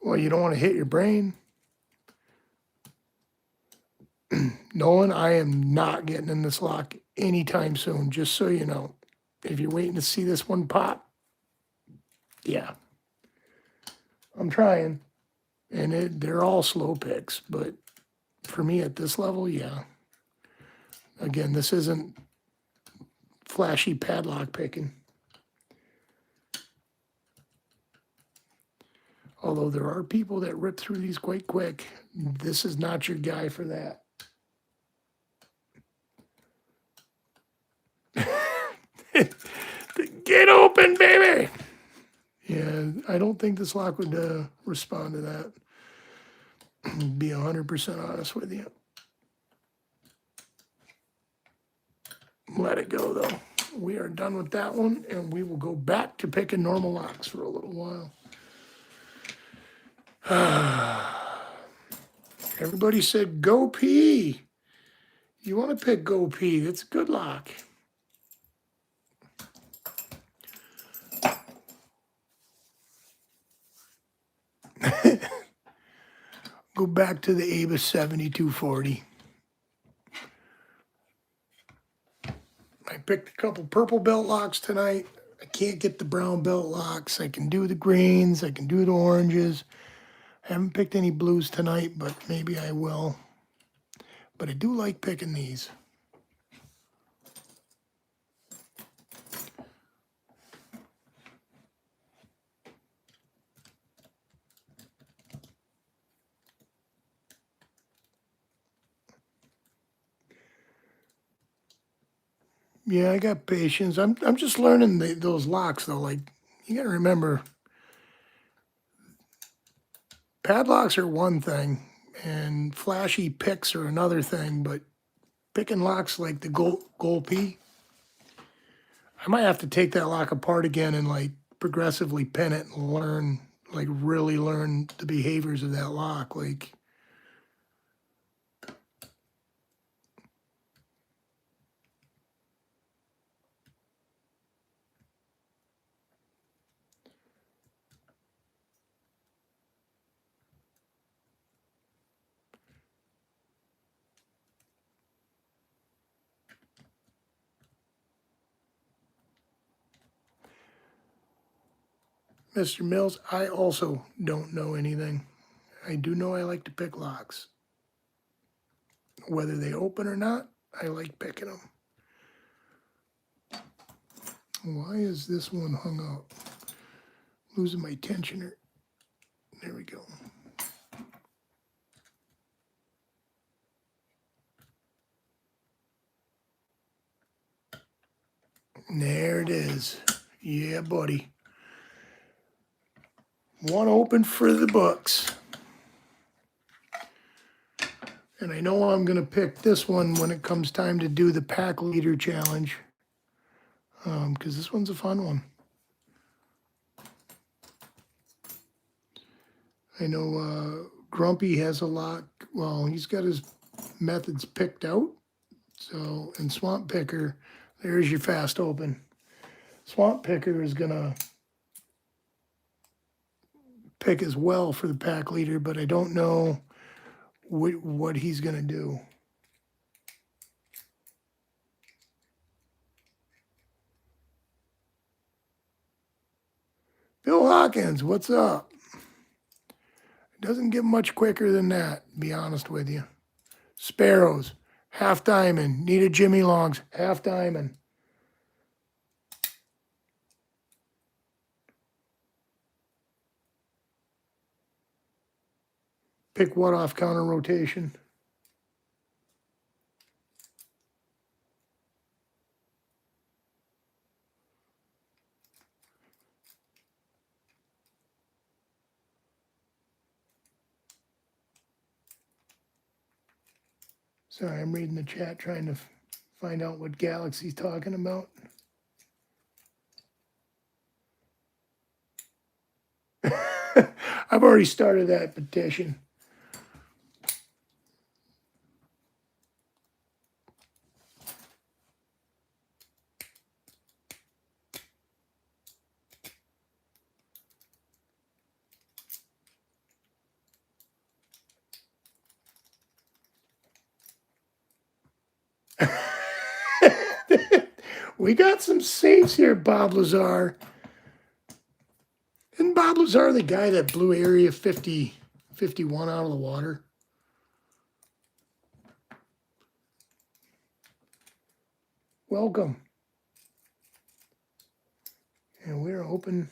Well, you don't want to hit your brain. Nolan, I am not getting in this lock anytime soon, just so you know. If you're waiting to see this one pop, yeah. I'm trying. And they're all slow picks, but for me at this level, yeah. Again, this isn't flashy padlock picking. Although there are people that rip through these quite quick. This is not your guy for that. Get open, baby! Yeah, I don't think this lock would respond to that. Be 100% honest with you. Let it go though. We are done with that one, and we will go back to picking normal locks for a little while. Everybody said go P. You want to pick go P. That's a good lock. Go back to the Abus 7240. I picked a couple purple belt locks tonight. I can't get the brown belt locks. I can do the greens. I can do the oranges. I haven't picked any blues tonight, but maybe I will. But I do like picking these. Yeah, I got patience. I'm just learning those locks though. Like, you gotta remember, padlocks are one thing, and flashy picks are another thing. But picking locks like the gold P, I might have to take that lock apart again and like progressively pin it and learn, like really learn the behaviors of that lock. Like, Mr. Mills, I also don't know anything. I do know I like to pick locks. Whether they open or not, I like picking them. Why is this one hung up? Losing my tensioner. There we go. There it is. Yeah, buddy. One open for the books. And I know I'm going to pick this one when it comes time to do the pack leader challenge. Because this one's a fun one. I know Grumpy has a lot. Well, he's got his methods picked out. So, and Swamp Picker, there's your fast open. Swamp Picker is going to pick as well for the pack leader, but I don't know what he's going to do. Bill Hawkins, what's up? It doesn't get much quicker than that, to be honest with you. Sparrows, half diamond. Need a Jimmy Longs, half diamond. Pick what off counter rotation? Sorry, I'm reading the chat trying to find out what galaxy's talking about. I've already started that petition. We got some safes here, Bob Lazar. Isn't Bob Lazar the guy that blew Area 51 out of the water? Welcome. And we're open.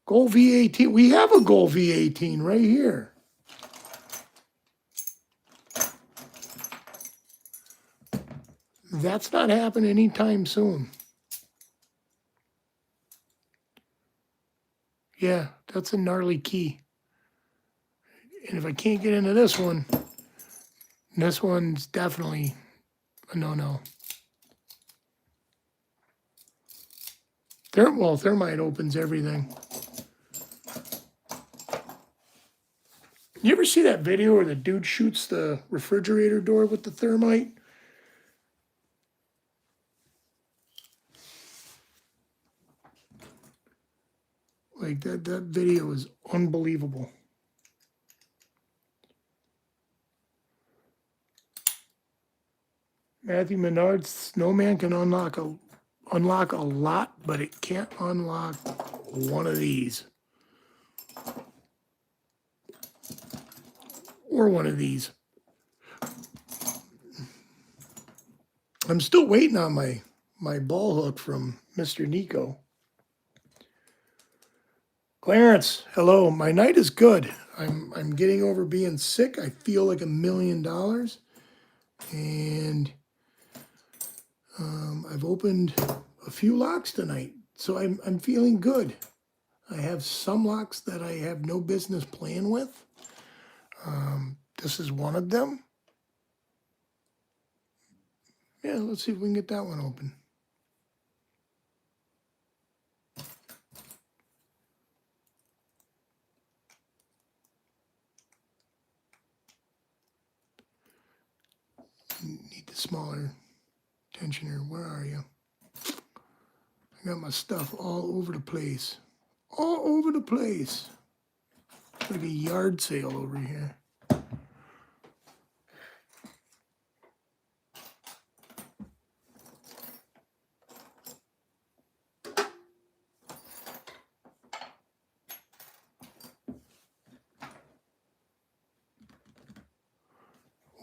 Gold V18. We have a Gold V18 right here. That's not happening anytime soon. Yeah, that's a gnarly key. And if I can't get into this one's definitely a no-no. Well, thermite opens everything. You ever see that video where the dude shoots the refrigerator door with the thermite? Like that video is unbelievable. Matthew Menard's snowman can unlock a lot, but it can't unlock one of these. Or one of these. I'm still waiting on my ball hook from Mr. Nico. Clarence, hello. My night is good. I'm getting over being sick. I feel like $1 million. And I've opened a few locks tonight. So I'm feeling good. I have some locks that I have no business playing with. This is one of them. Yeah, let's see if we can get that one open. Need the smaller tensioner. Where are you? I got my stuff all over the place. All over the place. It's like a yard sale over here.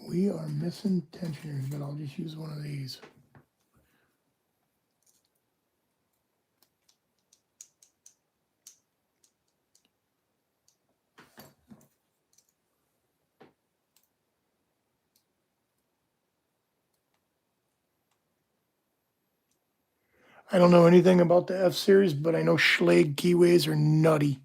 We are missing tensioners, but I'll just use one of these. I don't know anything about the F-Series, but I know Schlage keyways are nutty.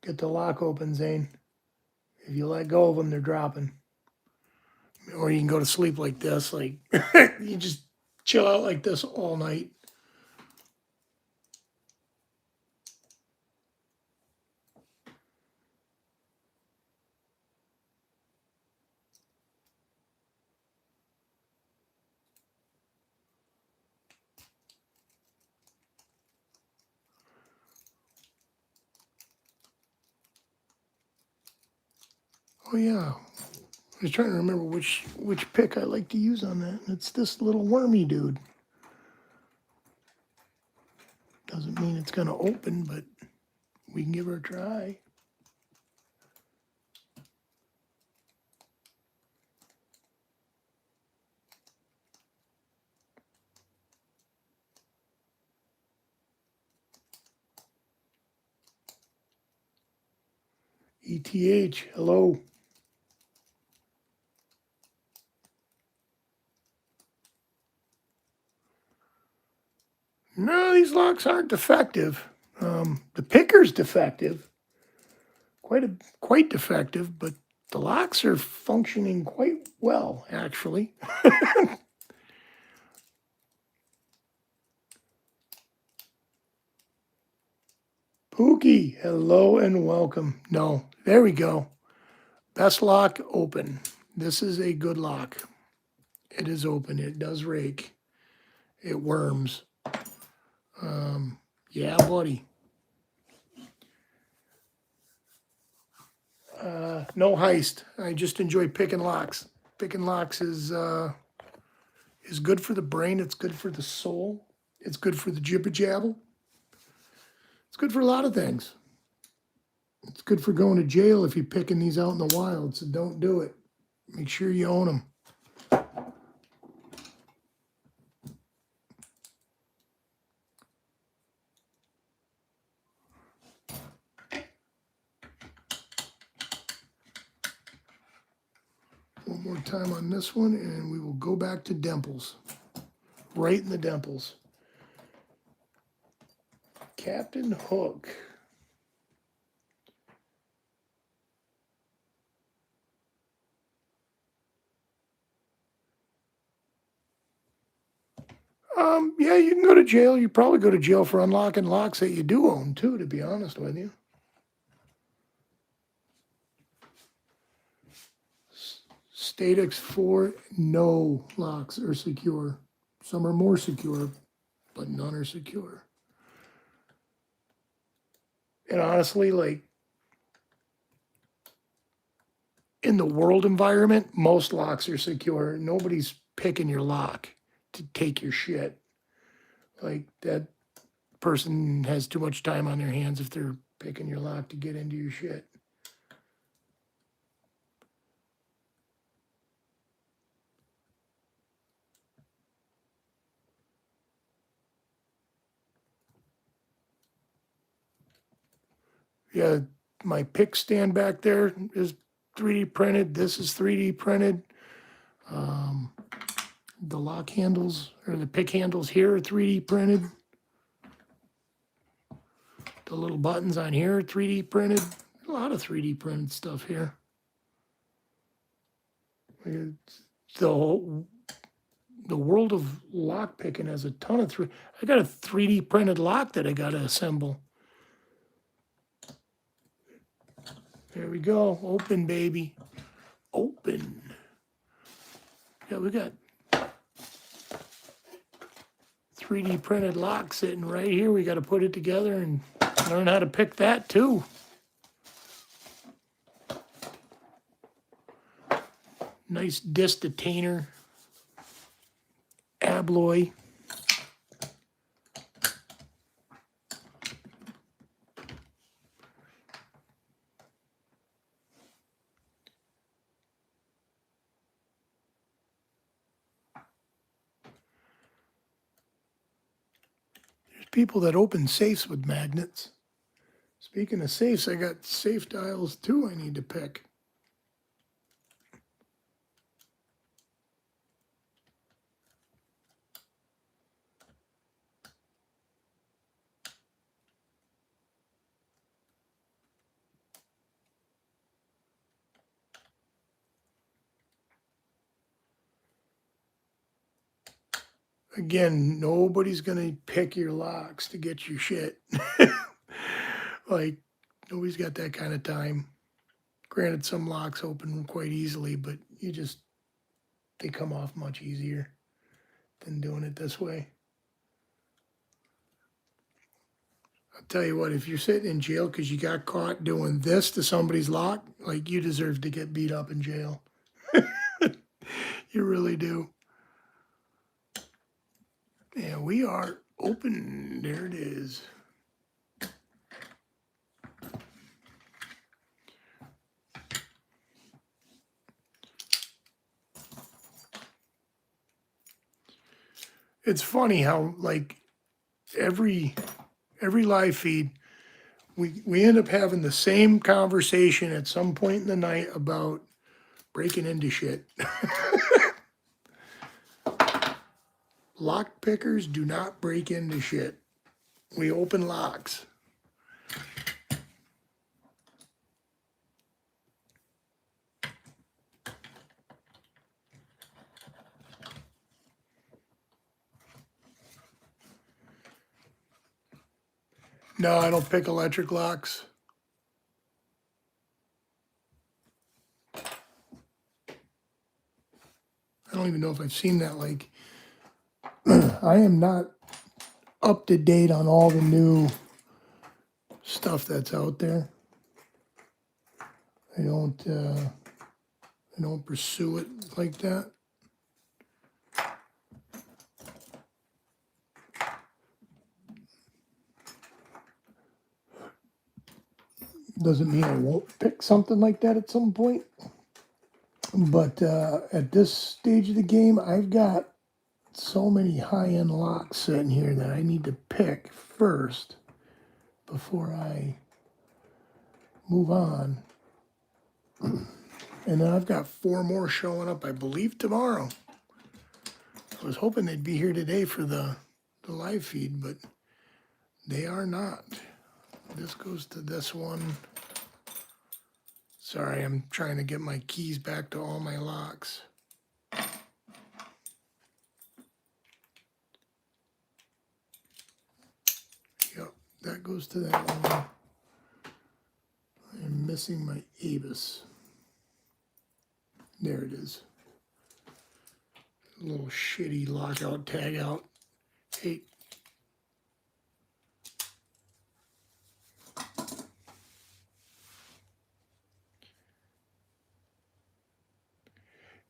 Get the lock open, Zane. If you let go of them, they're dropping. Or you can go to sleep like this. Like, you just chill out like this all night. Oh, yeah. I was trying to remember which pick I like to use on that. And it's this little wormy dude. Doesn't mean it's going to open, but we can give her a try. ETH, hello. No, these locks aren't defective. The picker's defective. Quite defective, but the locks are functioning quite well, actually. Pookie, hello and welcome. No, there we go. Best lock open. This is a good lock. It is open. It does rake. It worms. Yeah, buddy. No heist. I just enjoy picking locks. Picking locks is good for the brain. It's good for the soul. It's good for the jibber jabble. It's good for a lot of things. It's good for going to jail if you're picking these out in the wild, so don't do it. Make sure you own them. One more time on this one, and we will go back to dimples. Right in the dimples. Captain Hook. Yeah, you can go to jail. You probably go to jail for unlocking locks that you do own too, to be honest with you. Statix 4, no locks are secure. Some are more secure, but none are secure. And honestly, like, in the world environment, most locks are secure. Nobody's picking your lock to take your shit. Like, that person has too much time on their hands if they're picking your lock to get into your shit. Yeah, my pick stand back there is 3D printed. This is 3D printed. The lock handles or the pick handles here are 3D printed. The little buttons on here are 3D printed. A lot of 3D printed stuff here. The world of lock picking has a ton of I got a 3D printed lock that I got to assemble. There we go. Open, baby. Open. Yeah, we got 3D printed lock sitting right here. We got to put it together and learn how to pick that too. Nice disc detainer. Abloy. There's people that open safes with magnets. Speaking of safes, I got safe dials too I need to pick. Again, nobody's going to pick your locks to get your shit. Like, nobody's got that kind of time. Granted, some locks open quite easily, but they come off much easier than doing it this way. I'll tell you what, if you're sitting in jail because you got caught doing this to somebody's lock, like, you deserve to get beat up in jail. You really do. Yeah, we are open. There it is. It's funny how, like, every live feed, we end up having the same conversation at some point in the night about breaking into shit. Lock pickers do not break into shit. We open locks. No, I don't pick electric locks. I don't even know if I've seen that. Like, I am not up to date on all the new stuff that's out there. I don't pursue it like that. Doesn't mean I won't pick something like that at some point. But at this stage of the game, I've got so many high-end locks sitting here that I need to pick first before I move on. And then I've got 4 more showing up, I believe, tomorrow. I was hoping they'd be here today for the live feed, but They are not. This goes to this one. Sorry, I'm trying to get my keys back to all my locks. Yep, that goes to that one. I'm missing my Avis. There it is. A little shitty lockout tag out. Hey.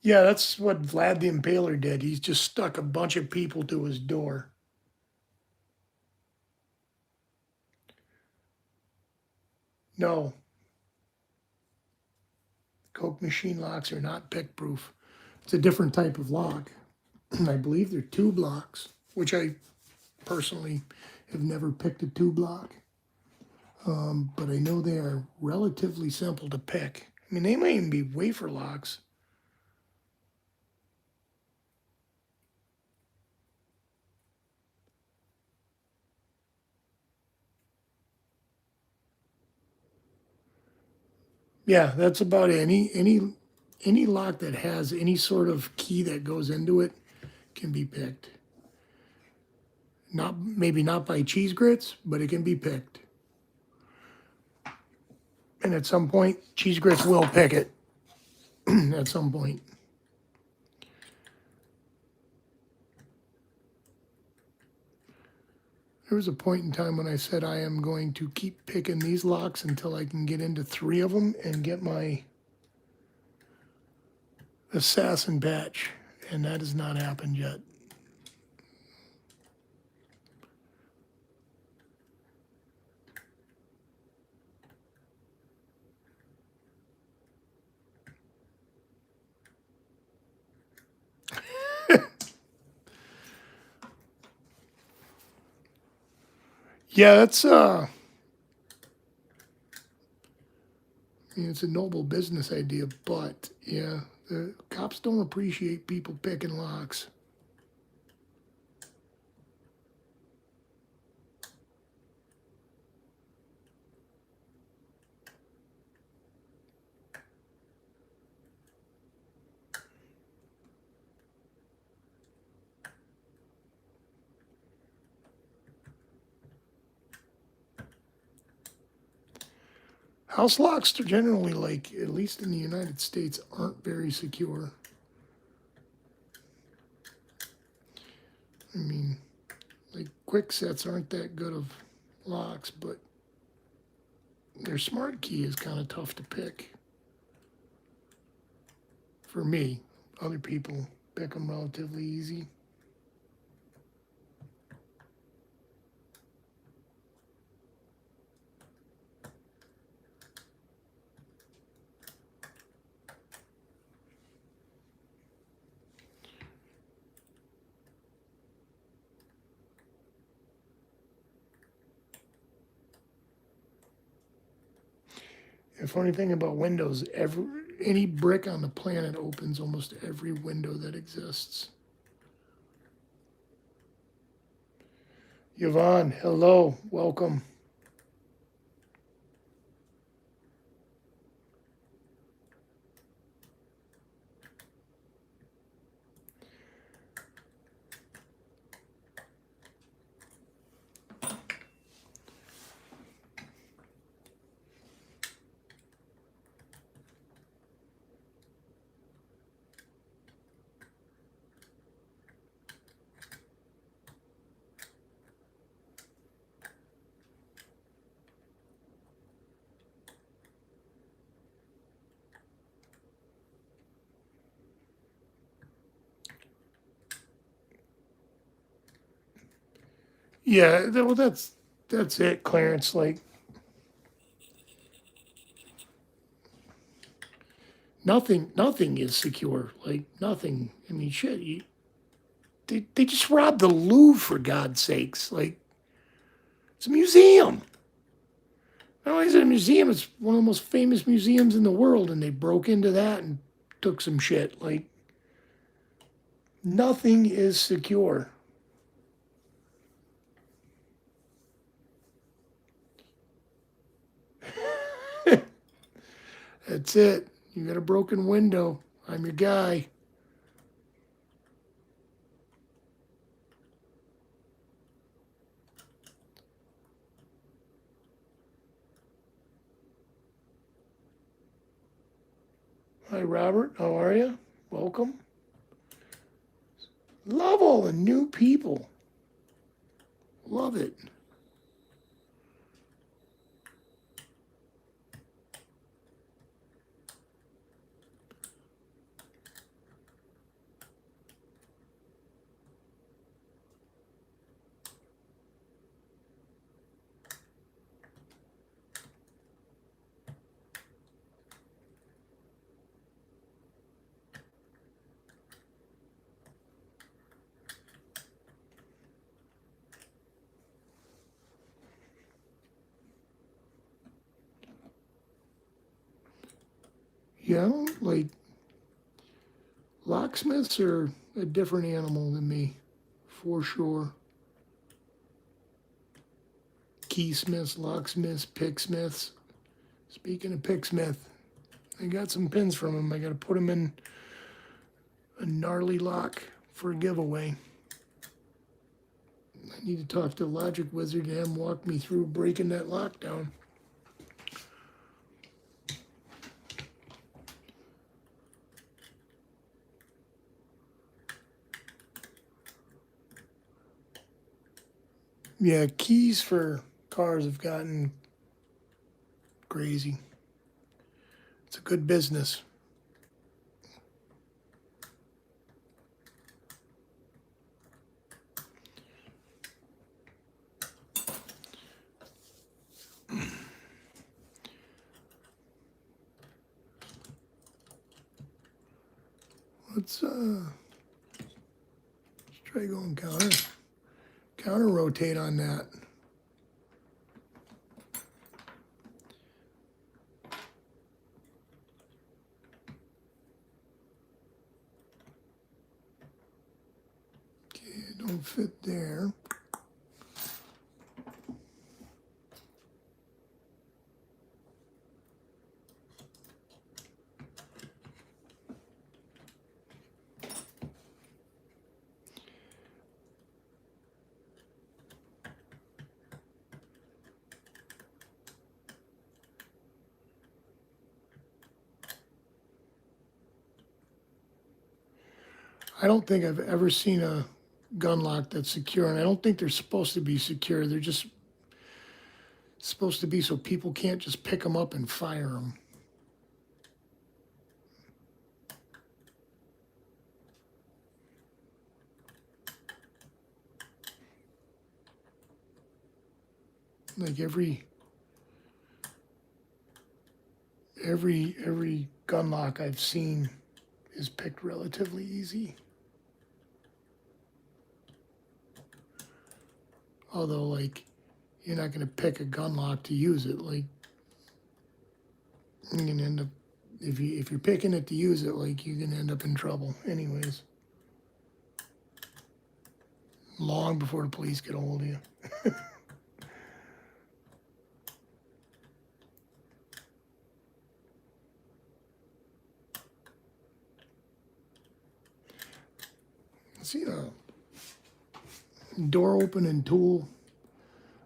Yeah, that's what Vlad the Impaler did. He's just stuck a bunch of people to his door. No. Coke machine locks are not pick proof. It's a different type of lock. I believe they're tube locks, which I personally have never picked a tube lock. But I know they are relatively simple to pick. I mean, they might even be wafer locks. Yeah, that's about it. Any lock that has any sort of key that goes into it can be picked. Maybe not by cheese grits, but it can be picked. And at some point, cheese grits will pick it. At some point. There was a point in time when I said I am going to keep picking these locks until I can get into 3 of them and get my assassin patch, and that has not happened yet. Yeah, that's it's a noble business idea, but yeah, the cops don't appreciate people picking locks. House locks are generally, like, at least in the United States, aren't very secure. I mean, like, quick sets aren't that good of locks, but their smart key is kind of tough to pick. For me, other people pick them relatively easy. The funny thing about windows, any brick on the planet opens almost every window that exists. Yvonne, hello, welcome. Yeah, well, that's it, Clarence. Like, nothing is secure. Like, nothing. I mean, shit. They just robbed the Louvre, for God's sakes. Like, it's a museum. Not only is it a museum, it's one of the most famous museums in the world, and they broke into that and took some shit. Like, nothing is secure. That's it. You got a broken window. I'm your guy. Hi, Robert. How are you? Welcome. Love all the new people. Love it. Yeah, I don't like locksmiths are a different animal than me, for sure. Keysmiths, locksmiths, picksmiths. Speaking of picksmith, I got some pins from him. I got to put them in a gnarly lock for a giveaway. I need to talk to Logic Wizard and have him walk me through breaking that lock down. Yeah, keys for cars have gotten crazy. It's a good business. Let's try going counter rotate on that. Okay, it don't fit there. I don't think I've ever seen a gun lock that's secure, and I don't think they're supposed to be secure. They're just supposed to be so people can't just pick them up and fire them. Like every gun lock I've seen is picked relatively easy. Although, like, you're not going to pick a gun lock to use it. Like, you're going to end up, if you're picking it to use it, like, you're going to end up in trouble anyways. Long before the police get a hold of you. See a door opening tool.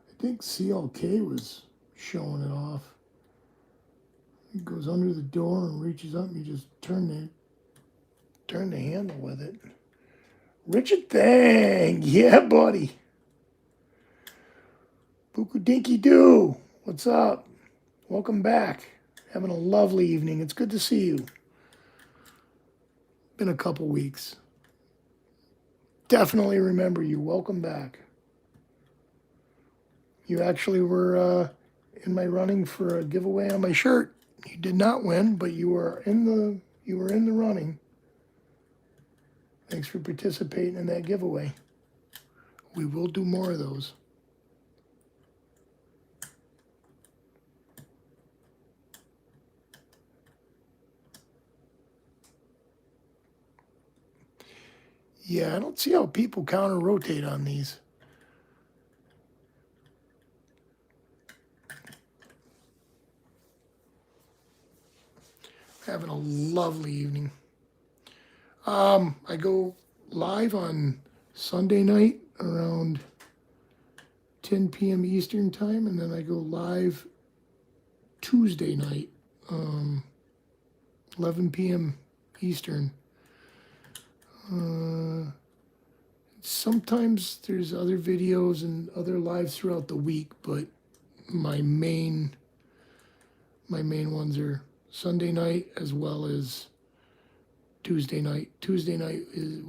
I think CLK was showing it off. It goes under the door and reaches up and you just turn the handle with it. Richard Thang, yeah, buddy. Buku Dinky Doo, what's up? Welcome back. Having a lovely evening. It's good to see you. Been a couple weeks. Definitely remember you. Welcome back. You actually were in my running for a giveaway on my shirt. You did not win, but you were in the running. Thanks for participating in that giveaway. We will do more of those. Yeah, I don't see how people counter rotate on these. having a lovely evening. I go live on Sunday night around 10 p.m. Eastern time, and then I go live Tuesday night, 11 p.m. Eastern. Sometimes there's other videos and other lives throughout the week, but my main ones are Sunday night as well as Tuesday night. Tuesday night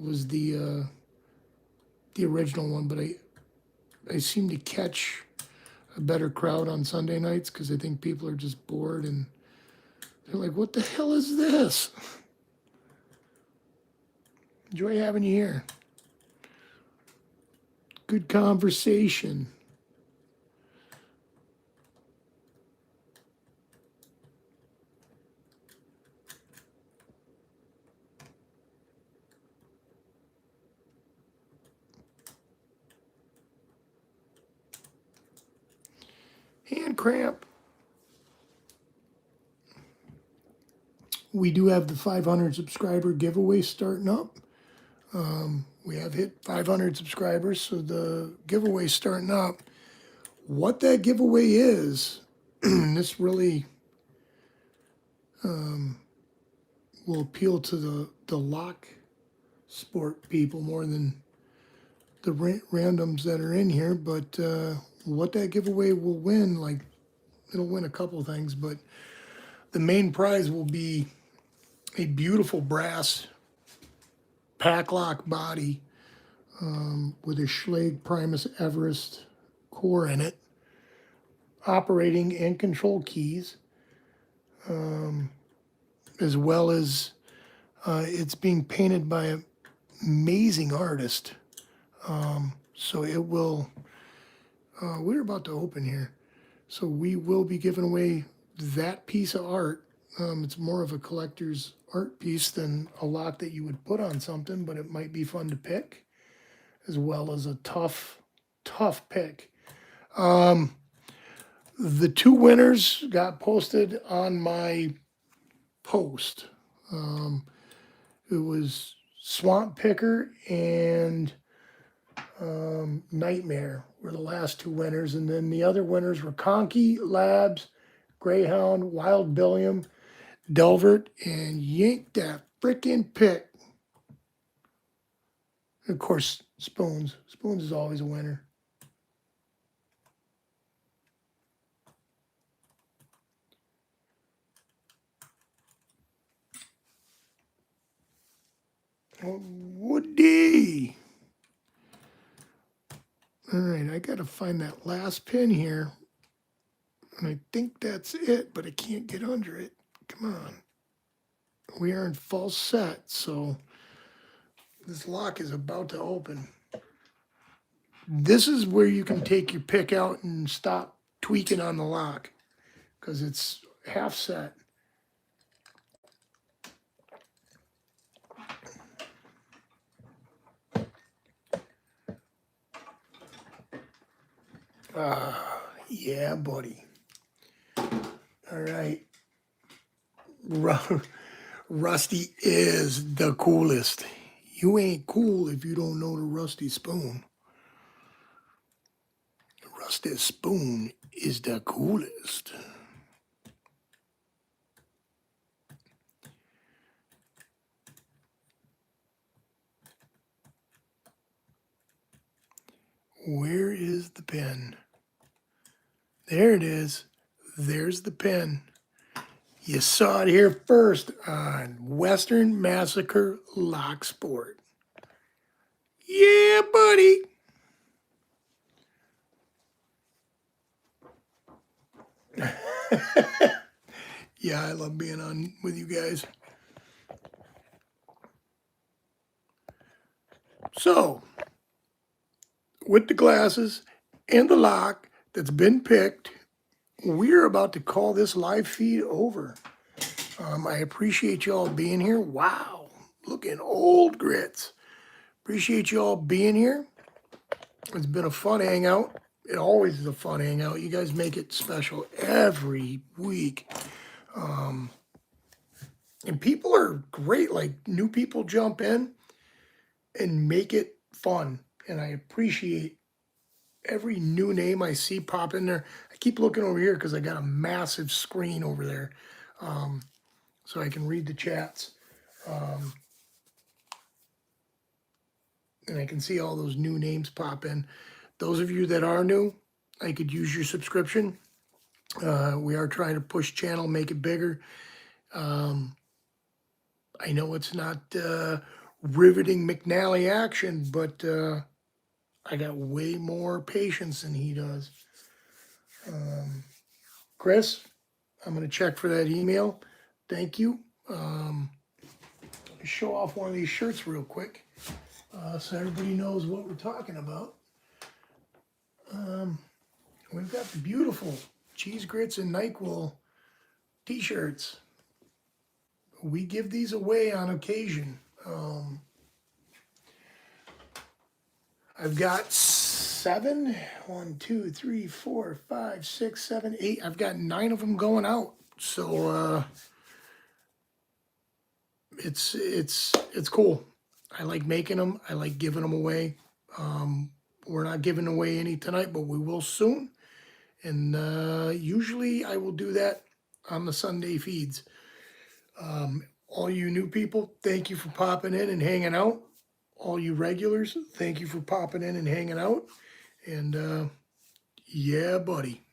was the original one, but I seem to catch a better crowd on Sunday nights because I think people are just bored and they're like, "What the hell is this?" Enjoy having you here. Good conversation. Hand cramp. We do have the 500 subscriber giveaway starting up. We have hit 500 subscribers, so the giveaway starting up. What that giveaway is, this really will appeal to the Locksport people more than the randoms that are in here. But what that giveaway will win, like it'll win a couple things, but the main prize will be a beautiful brass pack lock body with a Schlage Primus Everest core in it, operating and control keys, as well as it's being painted by an amazing artist. So it will, we're about to open here. So we will be giving away that piece of art. It's more of a collector's art piece than a lot that you would put on something, but it might be fun to pick, as well as a tough pick. The two winners got posted on my post. It was Swamp Picker and Nightmare were the last two winners, and then the other winners were Conky, Labs, Greyhound, Wild Billiam, Delvert, and Yank That Frickin' Pick. And of course, Spoons. Spoons is always a winner. Woody. All right, I got to find that last pin here. And I think that's it, but I can't get under it. Come on. We are in false set, so this lock is about to open. This is where you can take your pick out and stop tweaking on the lock because it's half set. Yeah, buddy. All right. Rusty is the coolest. You ain't cool if you don't know the Rusty Spoon. The Rusty Spoon is the coolest. Where is the pen? There it is. There's the pen. You saw it here first on Western Massacre Locksport. Yeah, buddy. Yeah, I love being on with you guys. So, with the glasses and the lock that's been picked, we're about to call this live feed over. I appreciate y'all being here. Wow, looking old grits. Appreciate y'all being here. It's been a fun hangout. It always is a fun hangout. You guys make it special every week. And people are great. Like, new people jump in and make it fun. And I appreciate every new name I see pop in there. I keep looking over here because I got a massive screen over there, so I can read the chats. And I can see all those new names pop in. Those of you that are new, I could use your subscription. We are trying to push channel, make it bigger. I know it's not riveting McNally action, but I got way more patience than he does. Chris, I'm going to check for that email. Thank you. Let me show off one of these shirts real quick so everybody knows what we're talking about. We've got the beautiful Cheese Grits and NyQuil t-shirts. We give these away on occasion. I've got 7, 1, 2, 3, 4, 5, 6, 7, 8. I've got 9 of them going out. So it's cool. I like making them. I like giving them away. We're not giving away any tonight, but we will soon. And usually I will do that on the Sunday feeds. All you new people, thank you for popping in and hanging out. All you regulars, thank you for popping in and hanging out. And yeah, buddy.